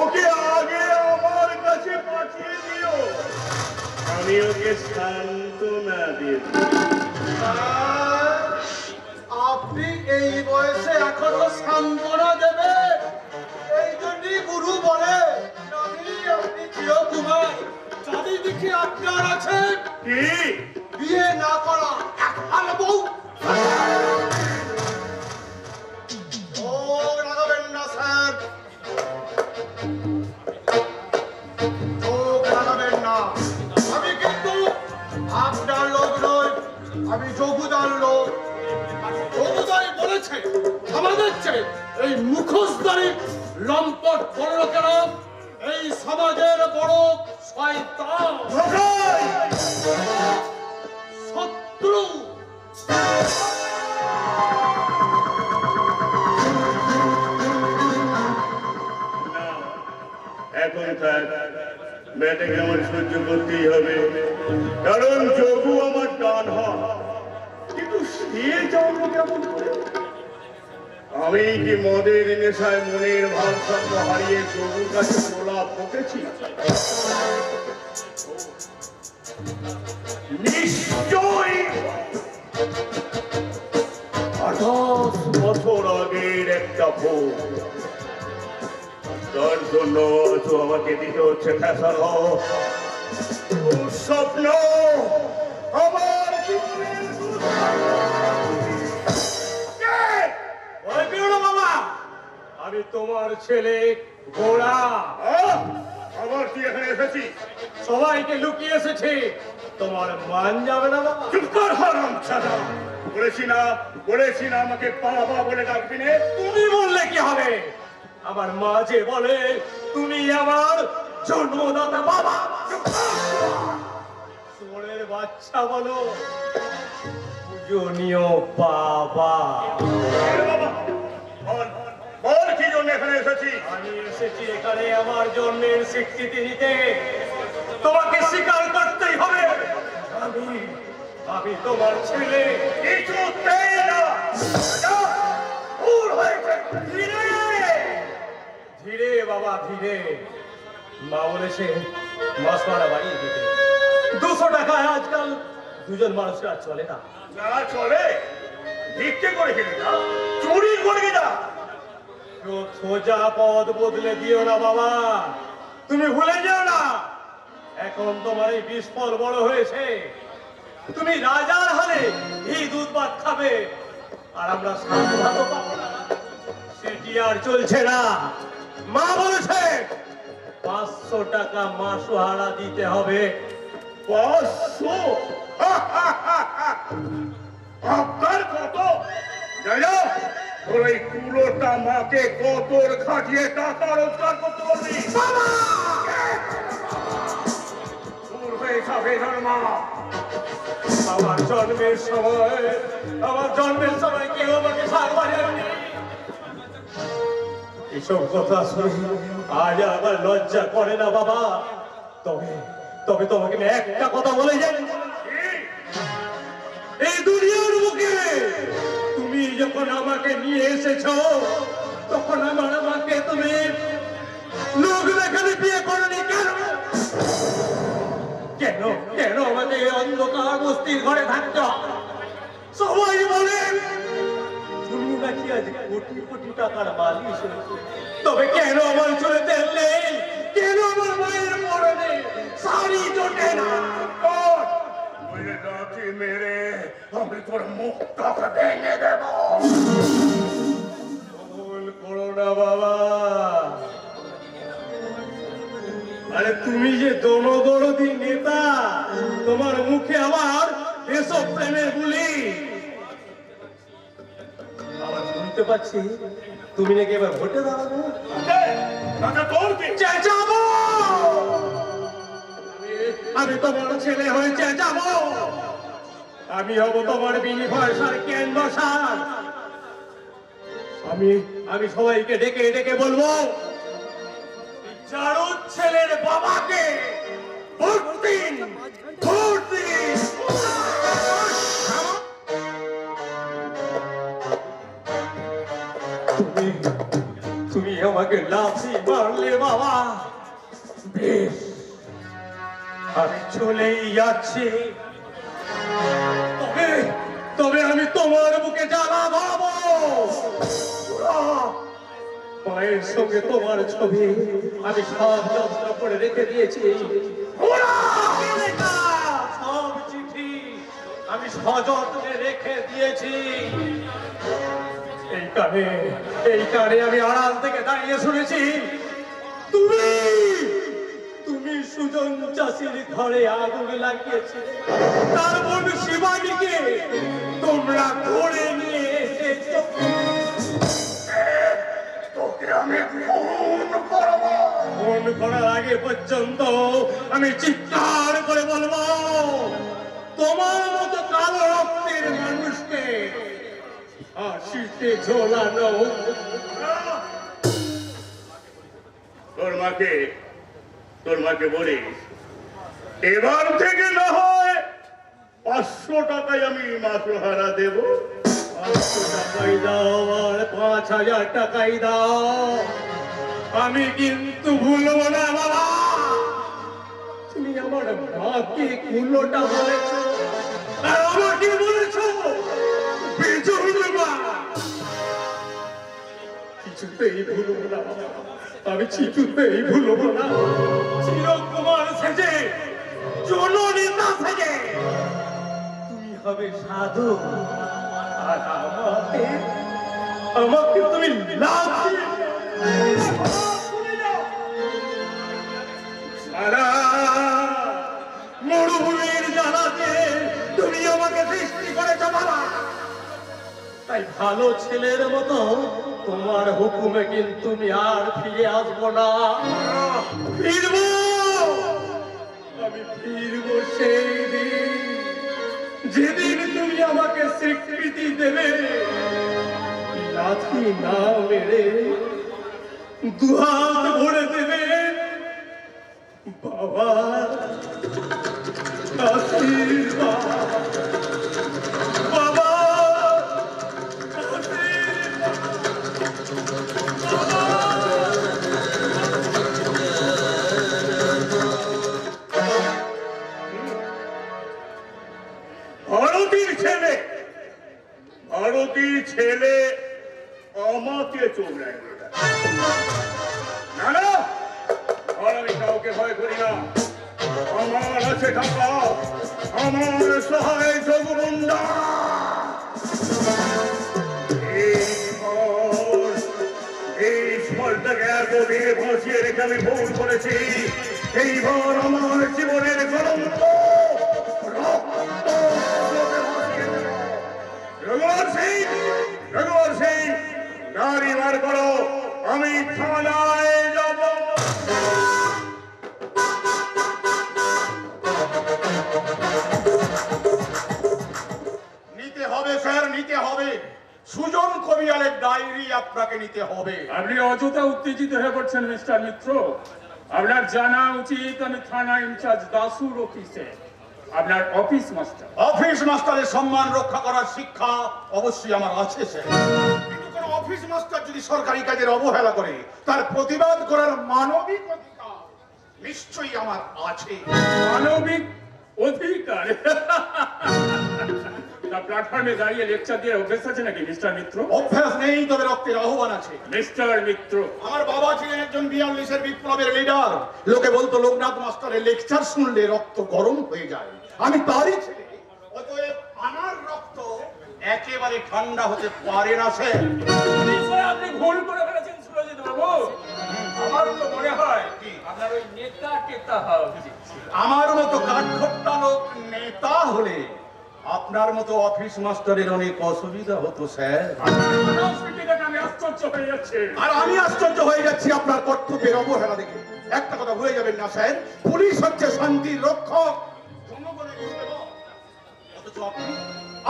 ওকে আগে আমার কাছে পাঠিয়ে দিও, আমি ওকে সান্ত্বনা দেব। আপনি এই বয়সে এখনো সান্ত্বনা দেবেন? এই জন্যই গুরু বলে নামি আপনি চিরকুমার, চারিদিকে আপনার আছেন কি? বিয়ে না করা আর বউ। ও লাগাবেন না স্যার, চোখ লাগাবেন না। আমি কিন্তু আপনার লোক নই, আমি যোগুদার লোক। যোগুদাই বলেছে আমাদের চেয়ে এই মুখোশধারী লম্পট বড় লোকেরা এই সমাজের বড় শয়তান, শত্রু। এখন তার মেয়েটাকে আমার সহ্য করতেই হবে, কারণ যোগু আমার ডান হাত। কিন্তু সে জানবো কেমন করে? আমি কি মদের নেশায় মনের ভারসাম্য হারিয়ে প্রভুর কাছে প্রলাপ বকেছি? নিশ্চয় 28 বছর আগের একটা ভোগ, তার জন্য তো আমাকে দিতে হচ্ছে ফেসানো স্বপ্ন। আমার জীবনের ভয় পেও না বাবা, আমি তোমার ছেলে গোড়া। আবার তুই এখানে এসেছিস? সবাইকে লুকিয়ে এসেছি, তোমার মান যাবে না বাবা। চুপ কর হারামজাদা, বলেছি না আমাকে বাবা বলে ডাকবি না। তুমি বললে কি হবে? আমার মা যে বলে তুমি আমার জন্মদাতা বাবা। চোরের বাচ্চা বলো পূজনীয় বাবা। বল কি জন্য এখানে এসেছি? আমি এসেছি এখানে আমার জন্মের স্বীকৃতি নিতে। তোমাকে স্বীকার করতেই হবে আমি তোমার ছেলে। কিছুতেই না। ভুল হয়েছে। ধীরে ধীরে বাবা ধীরে। মা বলেছে মাস ভাড়া বাড়িয়ে দিতে। 200 টাকায় আজকাল দুজন মানুষের আর চলে না। না চলে, ভিক্ষে করে খেলে না, চুরি করে না। সোজা পথ বদলে দিও না বাবা, তুমি ভুলে যেও না এখন তোমার এই বিস্ফল বড় হয়েছে। তুমি রাজার হালে এই দুধ ভাত খাবে, আর আমরা শান্ত ভাতও পাবো না। সেটি আর চলছে না। মা বলেছে 500 টাকা মাসোহারা দিতে হবে। 500? আপনার কত? জানো তোর এই কুলোটা মাকে কতর খাটিয়ে টাকা রোজগার করতে পারবি? দূর হয়ে যাবে মা। আমার জন্মের সময় কেউ আমাকে সার বাজায়নি। এসব কথা শুনে আজ আমার লজ্জা করে না বাবা। তবে তোমাকে আমি একটা কথা বলে যাই, এই দুনিয়ার বুকে তুমি যখন আমাকে নিয়ে এসেছো তখন আমাকে তুমি লোক দেখালে বিয়ে করনি কেন? কেন কেন আমাকে এই অন্ধকার বস্তির ঘরে থাকতে? সবাই বলে তুমি নাকি আজ কোটি কোটি টাকার মালিক। তবে কেন আমার চলে তেল নেই? কেন আমার মায়ের মরণে শাড়ি জোটে না? মেরে আমি তোর মুখটাকে ভেঙে দেব। ভুল করো না বাবা। আরে তুমি যে দরদি নেতা, তোমার মুখে আবার এসব প্রেমের বুলি। আবার শুনতে পাচ্ছি তুমি নাকি এবার ভোটে দাঁড়াবে। চেঁচাবো, আমি তোমার ছেলে হয়ে চেঁচাবো। আমি হব তোমার বিনিভরসার কেন্দ্রসার। আমি সবাইকে ডেকে ডেকে বলবো চারুর ছেলের বাবাকে ভোট দিন, ভোট দিন। তুমি আমাকে লাফি মারলে বাবা, বেশ আমি চলেই যাচ্ছি। তবে আমি তোমার বুকে জ্বালা ধরবো। মায়ের সঙ্গে তোমার ছবি আমি সব যত্ন করে রেখে দিয়েছি। সব চিঠি আমি সযত্নে রেখে দিয়েছি। এই কানে আমি আড়াল থেকে দাঁড়িয়ে শুনেছি তুমি সুজন চাষির ঘরে আগুন লাগিয়েছিলে। তার বোন শিবানীকে তোমরা ধরে নিয়ে এসেছো। তোকে আমি ফোন করার আগে পর্যন্ত আমি চিৎকার করে বলবো তোমার মতো কালো রক্তের মানুষকে ফাঁসিতে ঝোলানো। তোর মাকে বলিস এবার থেকে না হয় 500 টাকায় আমি মাসোহারা দেব। টাকাই দাও আর 5,000 টাকাই দাও, আমি কিন্তু ভুলবো না বাবা। তুমি আমার মাকে কুলোটা বলেছ আর আমাকে বলেছ বেজুলবা। কিছুতেই ভুলবো না বাবা, আমি কিছুতেই ভুলবো না। চিরকুমার সেজে, জননেতা সেজে তুমি হবে সাধু, আর আমাকে তুমি লাথি। সারা মরুভূমির জ্বালাতে তুমি আমাকে সৃষ্টি করেছ বাবা, তাই ভালো ছেলের মতো তোমার হুকুমে কিন্তু আমি আর ফিরে আসবো না। ফিরবো, আমি ফিরবো সেই দিন যেদিন তুমি আমাকে স্বীকৃতি দেবে, লাথি না মেরে দুহাত ভরে দেবে বাবা আশীর্বাদ। বাবা ভারতীর ছেলে, ভারতীর ছেলে আমাকে চোরাই না না, আর আমি কাউকে ভয় করি না। আমার আছে টাকা, আমার সহায় জগবন্ধা। এই এতদিনে ভাসিয়ে রেখে আমি ভুল করেছি। এইবার আমার জীবনের কলঙ্ক রঘুবর সিং, গাড়ি বার করো, আমি থানায় যাব। নিতে হবে স্যার, নিতে হবে। সুজন কবিয়ালের ডায়েরি আপনাকে নিতে হবে। আপনি অযথা উত্তেজিত হয়ে পড়ছেন মিস্টার মিত্র। আপনার জানা উচিত আমি থানা ইনচার্জ দাসুর অফিসে আপনার অফিস মাস্টার। অফিস মাস্টারের সম্মান রক্ষা করার শিক্ষা অবশ্যই আমার আছে স্যার, কিন্তু কোন অফিস মাস্টার যদি সরকারি কাজের অবহেলা করে তার প্রতিবাদ করার মানবিক অধিকার নিশ্চয়ই আমার আছে। মানবিক অধিকার? প্ল্যাটফর্মে দাঁড়িয়ে লেকচার দিয়ে অভ্যেস আছে নাকি মিস্টার মিত্র? অভ্যাস নেই, তবে রক্তের আহ্বান আছে। মিস্টার মিত্র, আমার বাবা ছিলেন একজন 42-এর বিপ্লবের লিডার। লোকে বলতো লোকনাথ মাস্টারের লেকচার শুনলে রক্ত গরম হয়ে যায়। আমি তারই ছেলে, অতএব আমার রক্ত একেবারে ঠান্ডা হতে পারে না স্যার। আপনি ভুল করে ফেলেছেন সুরজিৎ বাবু। আমার তো মনে হয় আপনার ওই নেতা টেতা হওয়া উচিত। আমার মতো কাঠখোট্টা লোক নেতা হলে আপনার মতো অফিস মাস্টারের অনেক অসুবিধা হতো স্যার। আমি আশ্চর্য হয়ে যাচ্ছে। আর আমি আশ্চর্য হয়ে যাচ্ছি আপনার কর্তব্যের অবহেলা দেখে। একটা কথা ভুলে যাবেন না স্যার, পুলিশ হচ্ছে শান্তির রক্ষক, জনগণের সেবক। অথচ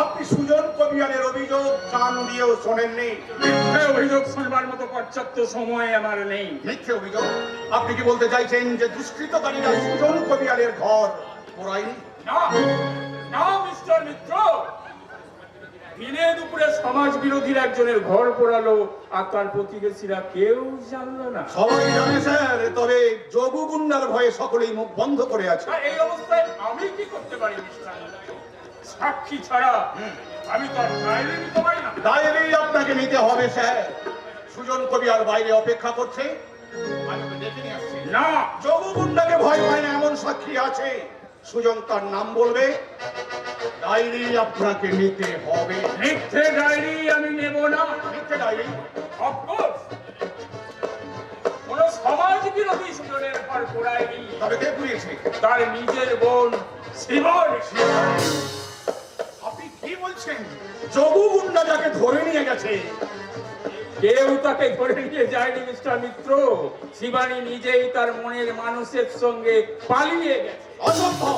আপনি সুজন কবিয়ালের অভিযোগ কান দিয়েও শোনেননি। মিথ্যে অভিযোগ শুনবার মতো পর্যাপ্ত সময় আমার নেই। মিথ্যে অভিযোগ? আপনি কি বলতে চাইছেন যে দুষ্কৃতকারীরা সুজন কবিয়ালের ঘর পোড়ায়নি? না না মিস্টার মিত্র, দিনে দুপুরে সমাজ বিরোধীর একজনের ঘর পোড়ালো আর তার প্রতিবেশীরা কেউ জানলো না। সবাই জানে স্যার, তবে যোগু গুন্ডার ভয়ে সকলেই মুখ বন্ধ করে আছে। এই অবস্থায় আমি কি করতে পারি মিস্টার মিত্র? সাক্ষী ছাড়া আমি তো ডায়েরি নিতে পারি না। ডায়েরি আপনাকে নিতে হবে স্যার। সুজন কবিয়াল বাইরে অপেক্ষা করছে, আমি ওকে ডেকে নিয়ে আসছি। না, যোগু গুন্ডাকে ভয় পায় না এমন সাক্ষী আছে। সুজন তার নাম বলবে, ডায়েরি আপনাকে নিতে হবে। মিথ্যে ডায়েরি আমি নেব না। মিথ্যে ডায়েরি? অফকোর্স, কোন সমাজ বিরোধী সুজনের ঘর পোড়ায়নি। তবে কে পুড়িয়েছে? তার নিজের বোন শিবন। আপনি কি বলছেন? যোগু গুন্ডা যাকে ধরে নিয়ে গেছে, কেউ তাকে ধরে নিয়ে যায়নি মিস্টার মিত্র। শিবানী নিজেই তার মনের মানুষের সঙ্গে পালিয়ে গেছে। অসম্ভব।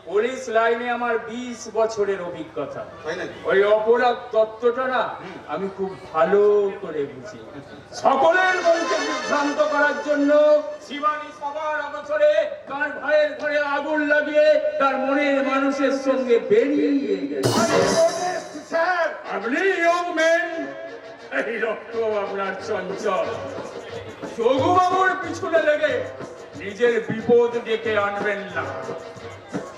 পুলিশ লাইনে আমার 20 বছরের অভিজ্ঞতা। তাই নাকি? ওই অপরাধ তত্ত্বটা না আমি খুব ভালো করে বুঝি। সকলের মনকে বিভ্রান্ত করার জন্য শিবানী সবার অবসরে তার ভাইয়ের ঘরে আগুন লাগিয়ে তার মনের মানুষের সঙ্গে বেরিয়ে গেছে। স্যার আপনি ইয়ং ম্যান, এই রক্ত আপনার চঞ্চল। যোগুবাবুর পিছনে লেগে নিজের বিপদ ডেকে আনবেন না।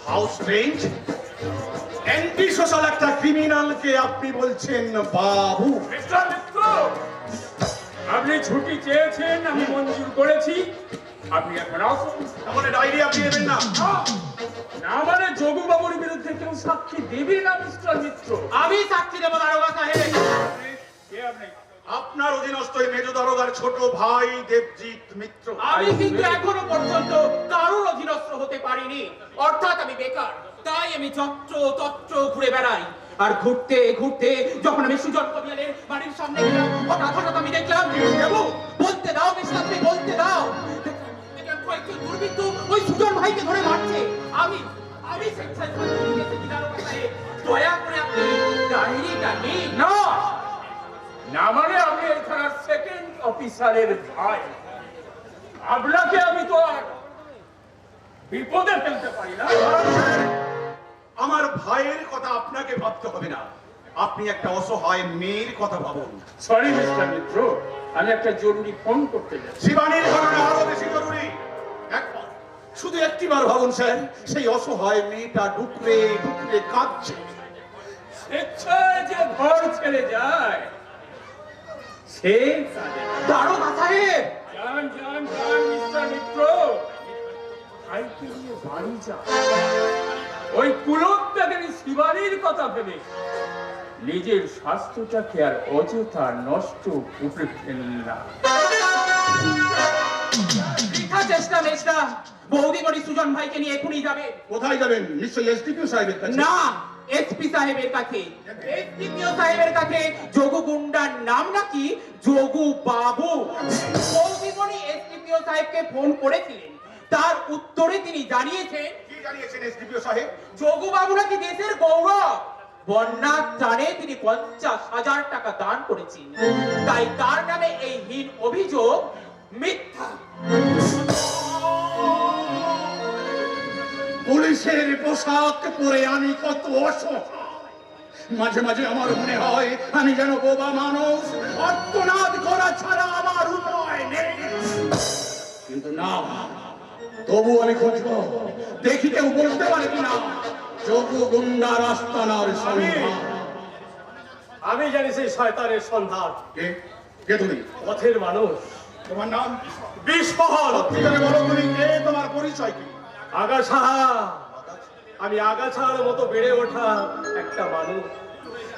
How strange! অ্যান্টি সোশ্যাল একটা ক্রিমিনালকে আপনি বলছেন বাবু। মিস্টার মিত্র, আপনি ছুটি চেয়েছেন, আমি মঞ্জুর করেছি। আপনি এখন আসুন। তাহলে ডায়েরি আপনি নেবেন না? না মানে যোগুবাবুর বিরুদ্ধে কেউ সাক্ষী দেবে না মিস্টার মিত্র। আমি সাক্ষী দেব দারোগা সাহেব। কে আপনি? আপনার অধীনস্থ এই মেজ দারোগার ছোট ভাই দেবজিৎ মিত্র। আমি কিন্তু এখনো পর্যন্ত কারোর অধীনস্থ হতে পারিনি, অর্থাৎ আমি বেকার। তাই আমি তত্র ঘুরে বেড়াই। আর ঘুরতে ঘুরতে যখন আমি সুজন কবিয়ালের বাড়ির সামনে গেলাম, হঠাৎ আমি দেখলাম, বলতে দাও মিস্টার, বলতে দাও, দেখলাম কয়েকজন দুর্বৃত্ত ওই সুজন ভাইকে ধরে মারছে। আমি স্বেচ্ছায় সাক্ষী দিয়েছি দারোগা সাহেব। দয়া করে আপনি ডায়েরিটা নিন। না, না মানে আপনি এই থানার সেকেন্ড অফিসারের ভাই। আপনাকে আমি তো আর বিপদে ফেলতে পারি না। আমার ভাইয়ের কথা আপনাকে ভাবতে হবে না, আপনি একটা অসহায় মেয়ের কথা ভাবুন। সরি মিস্টার মিত্র, আমি একটা জরুরি ফোন করতে যাচ্ছি। শিবানীর ঘটনা আরো বেশি জরুরি। একবার, শুধু একটিবার ভাবুন স্যার, সেই অসহায় মেয়েটা ডুকরে ডুকরে কাঁদছে। স্বেচ্ছায় যে ঘর ছেড়ে যায় সে কাঁদে না। দারোগা সাহেব, যান যান যান মিস্টার মিত্র, ভাইকে নিয়ে বাড়ি যান। ওই কুলত্যাগের শিবানীর কথা ভেবে নিজের স্বাস্থ্যটাকে আর অযথা নষ্ট করে ফেললেন না। বৃথা চেষ্টা মেষ্টা। বৌদি বড়ি সুজন ভাইকে নিয়ে এখনই যাবে। কোথায় যাবেন? নিশ্চয়ই এসডিপিও সাহেবের কাছে। না, এসপি সাহেবের কাছে। এসডিপিও সাহেবের কাছে। যোগু গুন্ডার নাম নাকি যোগু বাবু। বৌদি বড়ি এসডিপিও সাহেবকে ফোন করেছিলেন, তার উত্তরে তিনি জানিয়েছেন, কি জানিয়েছেন এসডিপিও সাহেব? যোগু বাবু নাকি দেশের গৌরব। বন্যার ত্রাণে তিনি 50,000 টাকা দান করেছেন, তাই তার নামে এই হীন অভিযোগ মিথ্যা। পুলিশের পোশাক পরে আমি কত অসহায়। মাঝে মাঝে আমার মনে হয় আমি যেন বোবা মানুষ, অর্থনাদ করা ছাড়া আমার উপায় নেই। কিন্তু না, তবু আমি খুঁজব, দেখি কেউ বলতে পারে কিনা যোগু গুন্ডার আস্তানার সন্ধান। আমি জানি সেই শয়তানের সন্ধান। কে তুমি? পথের মানুষ। তোমার নাম? বিস্ফোরণ। সত্যিকারে বলো তুমি কে, তোমার পরিচয় কি? আগাছা। আমি আগাছার মতো বেড়ে ওঠা একটা মানুষ।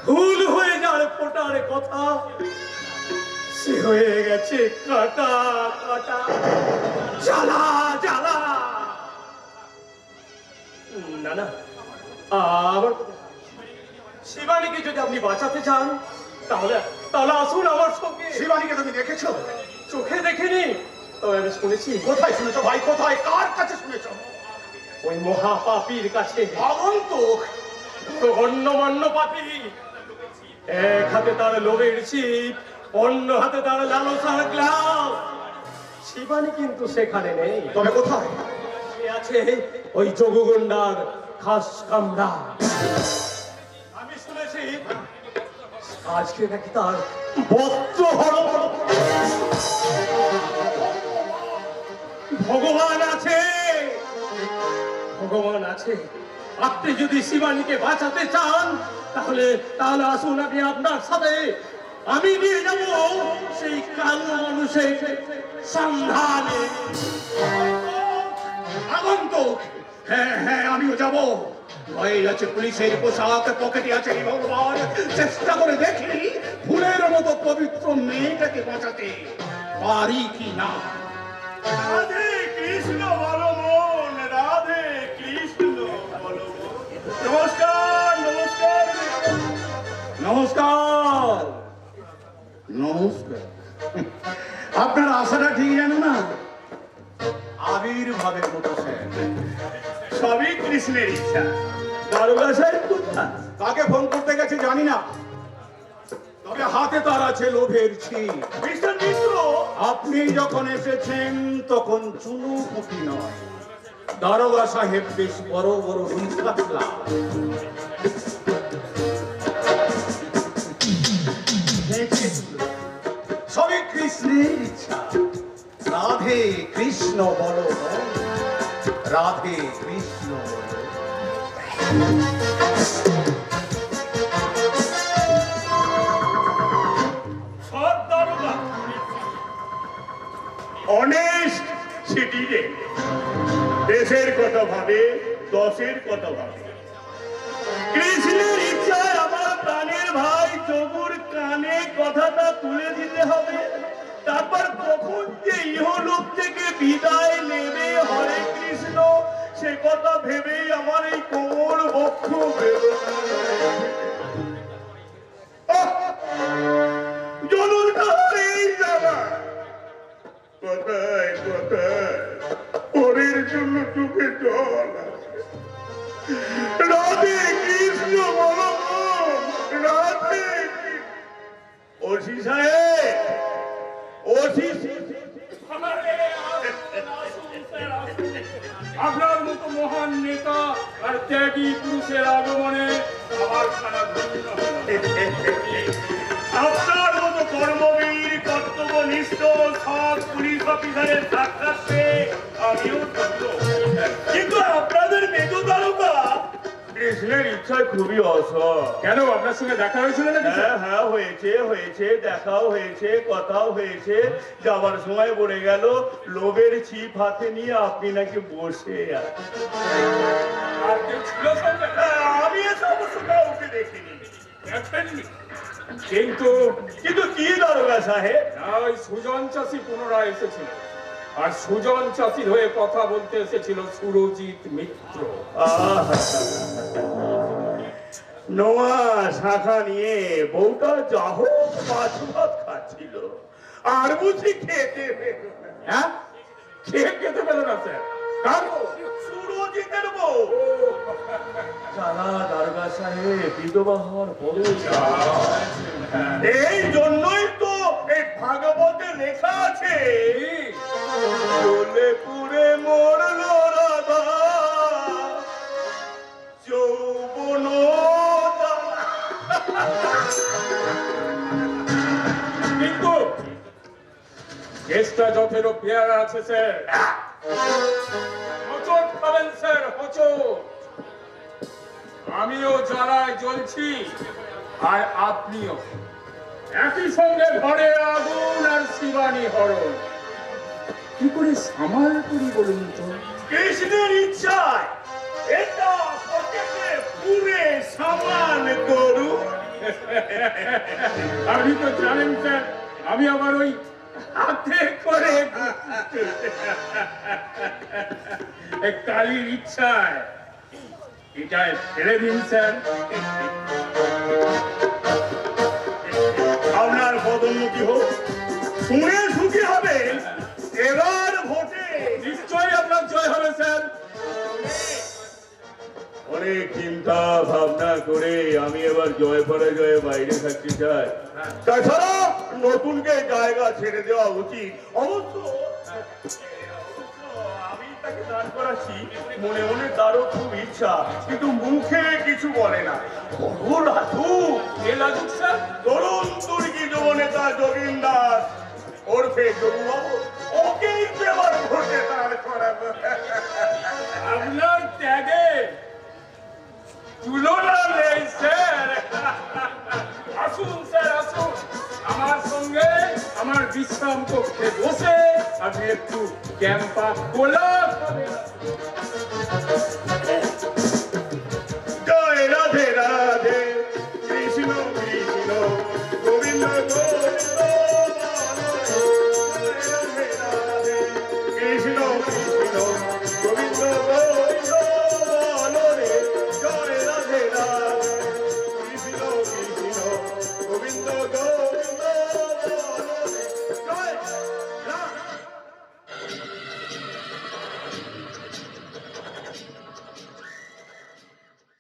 ভুল হয়ে যার ফোটার কথা, সে হয়ে গেছে কাটা কাটা, জ্বালা জ্বালা। না না, আমার শিবানীকে যদি আপনি বাঁচাতে চান, তাহলে আসুন আমার সঙ্গে। শিবানীকে তুমি দেখেছো? চোখে দেখিনি, তবে আমি শুনেছি। কোথায় শুনেছো ভাই, কোথায়, কার কাছে শুনেছো? ওই মহাপাপীর কাছে। আগন্তুক? গণ্যমান্য পাপী। এক হাতে তার লোভের ছিপ, অন্য হাতে তার লালসার গ্লাস। শিবানী কিন্তু সেখানে নেই। তবে কোথায়? সে আছে ওই যোগগুন্ডার খাস কামরা। আমি শুনেছি আজকে নাকি তার বস্ত্র হরণ। ভগবান আছে, ভগবান আছে। আপনি যদি শিবানীকে বাঁচাতে চান, তাহলে আসুন, আমি আপনার সাথে। আমি নিয়ে যাব সেই কালো মানুষের সন্ধানে। আগন্তুক? হ্যাঁ হ্যাঁ, আমিও যাব। ভয়ে আছে পুলিশের পোশাক, পকেটে আছে ভগবান। চেষ্টা করে দেখি ফুলের মতো পবিত্র মেয়েটাকে বাঁচাতে পারি কি না। রাধে কৃষ্ণ বলো মন, রাধে কৃষ্ণ বলো। নমস্কার নমস্কার নমস্কার নমস্কার। আপনার আশাটা ঠিক জানো না? আবির্ভাবের মতো স্যার, সবই কৃষ্ণের ইচ্ছা। দারোগা সাহেব কোথায়? কাকে ফোন করতে গেছে জানি না, তবে হাতে তার আছে লোভের ছিপ। মিস্টার মিত্র, আপনি যখন এসেছেন তখন চুনু পুঁটি নয়, দারোগা সাহেব বেশ বড় বড় রুই কাতলা। সবই কৃষ্ণের ইচ্ছা। রাধে কৃষ্ণ বলো, রাধে কৃষ্ণ বলো। অনেস্ট সিটিজেন, দেশের কথা ভাবে, দশের কথা ভাবে। কৃষ্ণের ইচ্ছায় আমার প্রাণের ভাই চবুর কানে কথাটা তুলে দিতে হবে। তারপর কখন যে ইহলোক থেকে বিদায় নেবে হরে কৃষ্ণ, সে কথা ভেবেই আমার এই কোমর বক্ষ বেদনা। জনতা এই জানা কোথায় কোথায় পরের জন্য চোখে জল আছে। রাধে কৃষ্ণ বলো, রাধে। ওসি সাহেব, ওসি আপনার মতো মহান নেতা আর ত্যাগী পুরুষের আগমনে আমার খানা ধন্য হলো। আপনার মতো কর্মবীর কর্তব্যনিষ্ঠ সব পুলিশ অফিসারের সাক্ষাৎ পেয়ে আমিও ধন্য। কিন্তু আপনাদের মেজ তারকা কৃষ্ণের ইচ্ছায় খুবই অসৎ। কেন আপনার সঙ্গে দেখা হয়েছিল নাকি স্যার? হ্যাঁ হয়েছে, হয়েছে, দেখাও হয়েছে, কথাও হয়েছে। যাবার সময় বলে গেল লোভের ছিপ হাতে নিয়ে আপনি নাকি বসে আছেন। আর কেউ ছিল সঙ্গে? আমি এসব অবশ্য কাউকে দেখিনি। দেখেননি? কিন্তু কিন্তু কি দরকার সাহেব? ওই সুজন চাষি পুনরায় এসেছিল, আর সুজন চাষির হয়ে কথা বলতে এসেছিল সুরজিৎ মিত্র। নোয়া শাখা নিয়ে বউটা যাহ মাছ ভাত খাচ্ছিল, আর বুঝি খেতে পেল না। হ্যাঁ, খেয়ে খেতে পেল না স্যার? কারণ সুরজিতের বউ সারা দারোগা সাহেব বিধবা হওয়ার পরে এই জন্যই তো এই ভাগবতে লেখা আছে, জ্বলে পুড়ে মরল রাধা যৌবন জ্বালা। কিন্তু কেসটা যথেরও পেয়ারা আছে স্যার। হোঁচট খাবেন স্যার, হোঁচট। আমিও জ্বালায় জ্বলছি, আর আপনিও। একই সঙ্গে ঘরে আগুন আর শিবানী হরণ। কি করে সামাল করি বলুন তো? কৃষ্ণের ইচ্ছায় এটা পকেটে পুরে সামান করু। আপনি তো জানেন স্যার, আমি আবার ওই হাতে করে কালীর ইচ্ছায় এটায় ফেলে দিন স্যার। আপনার পদোন্নতি হোক, শুনে সুখী হবে। এবার ভোটে নিশ্চয়ই আপনার জয় হবে স্যার। অনেক চিন্তা ভাবনা করে আমি এবার জয় পরাজয়ে বাইরে থাকতে চাই। তাছাড়া নতুনকে জায়গা ছেড়ে দেওয়া উচিত। অবশ্য আমি তাকে দাঁড় করাচ্ছি, মনে মনে তারও খুব ইচ্ছা, কিন্তু মুখে কিছু বলে না। বড় লাজু, এ লাজুক স্যার? তরুণ তুর্কি যুবনেতা যোগিন দাস ওরফে যোগুবাবু, ওকেই এবার ভোটে দাঁড় করাবো। আপনার ত্যাগে তুলনা নেই স্যার। আসুন স্যার, আসুন আমার সঙ্গে আমার বিশ্রাম কক্ষে বসে আপনি একটু ক্যাম্পা খোলা খাবেন। জয় রাধে রাধে, কৃষ্ণ কৃষ্ণ, গোবিন্দ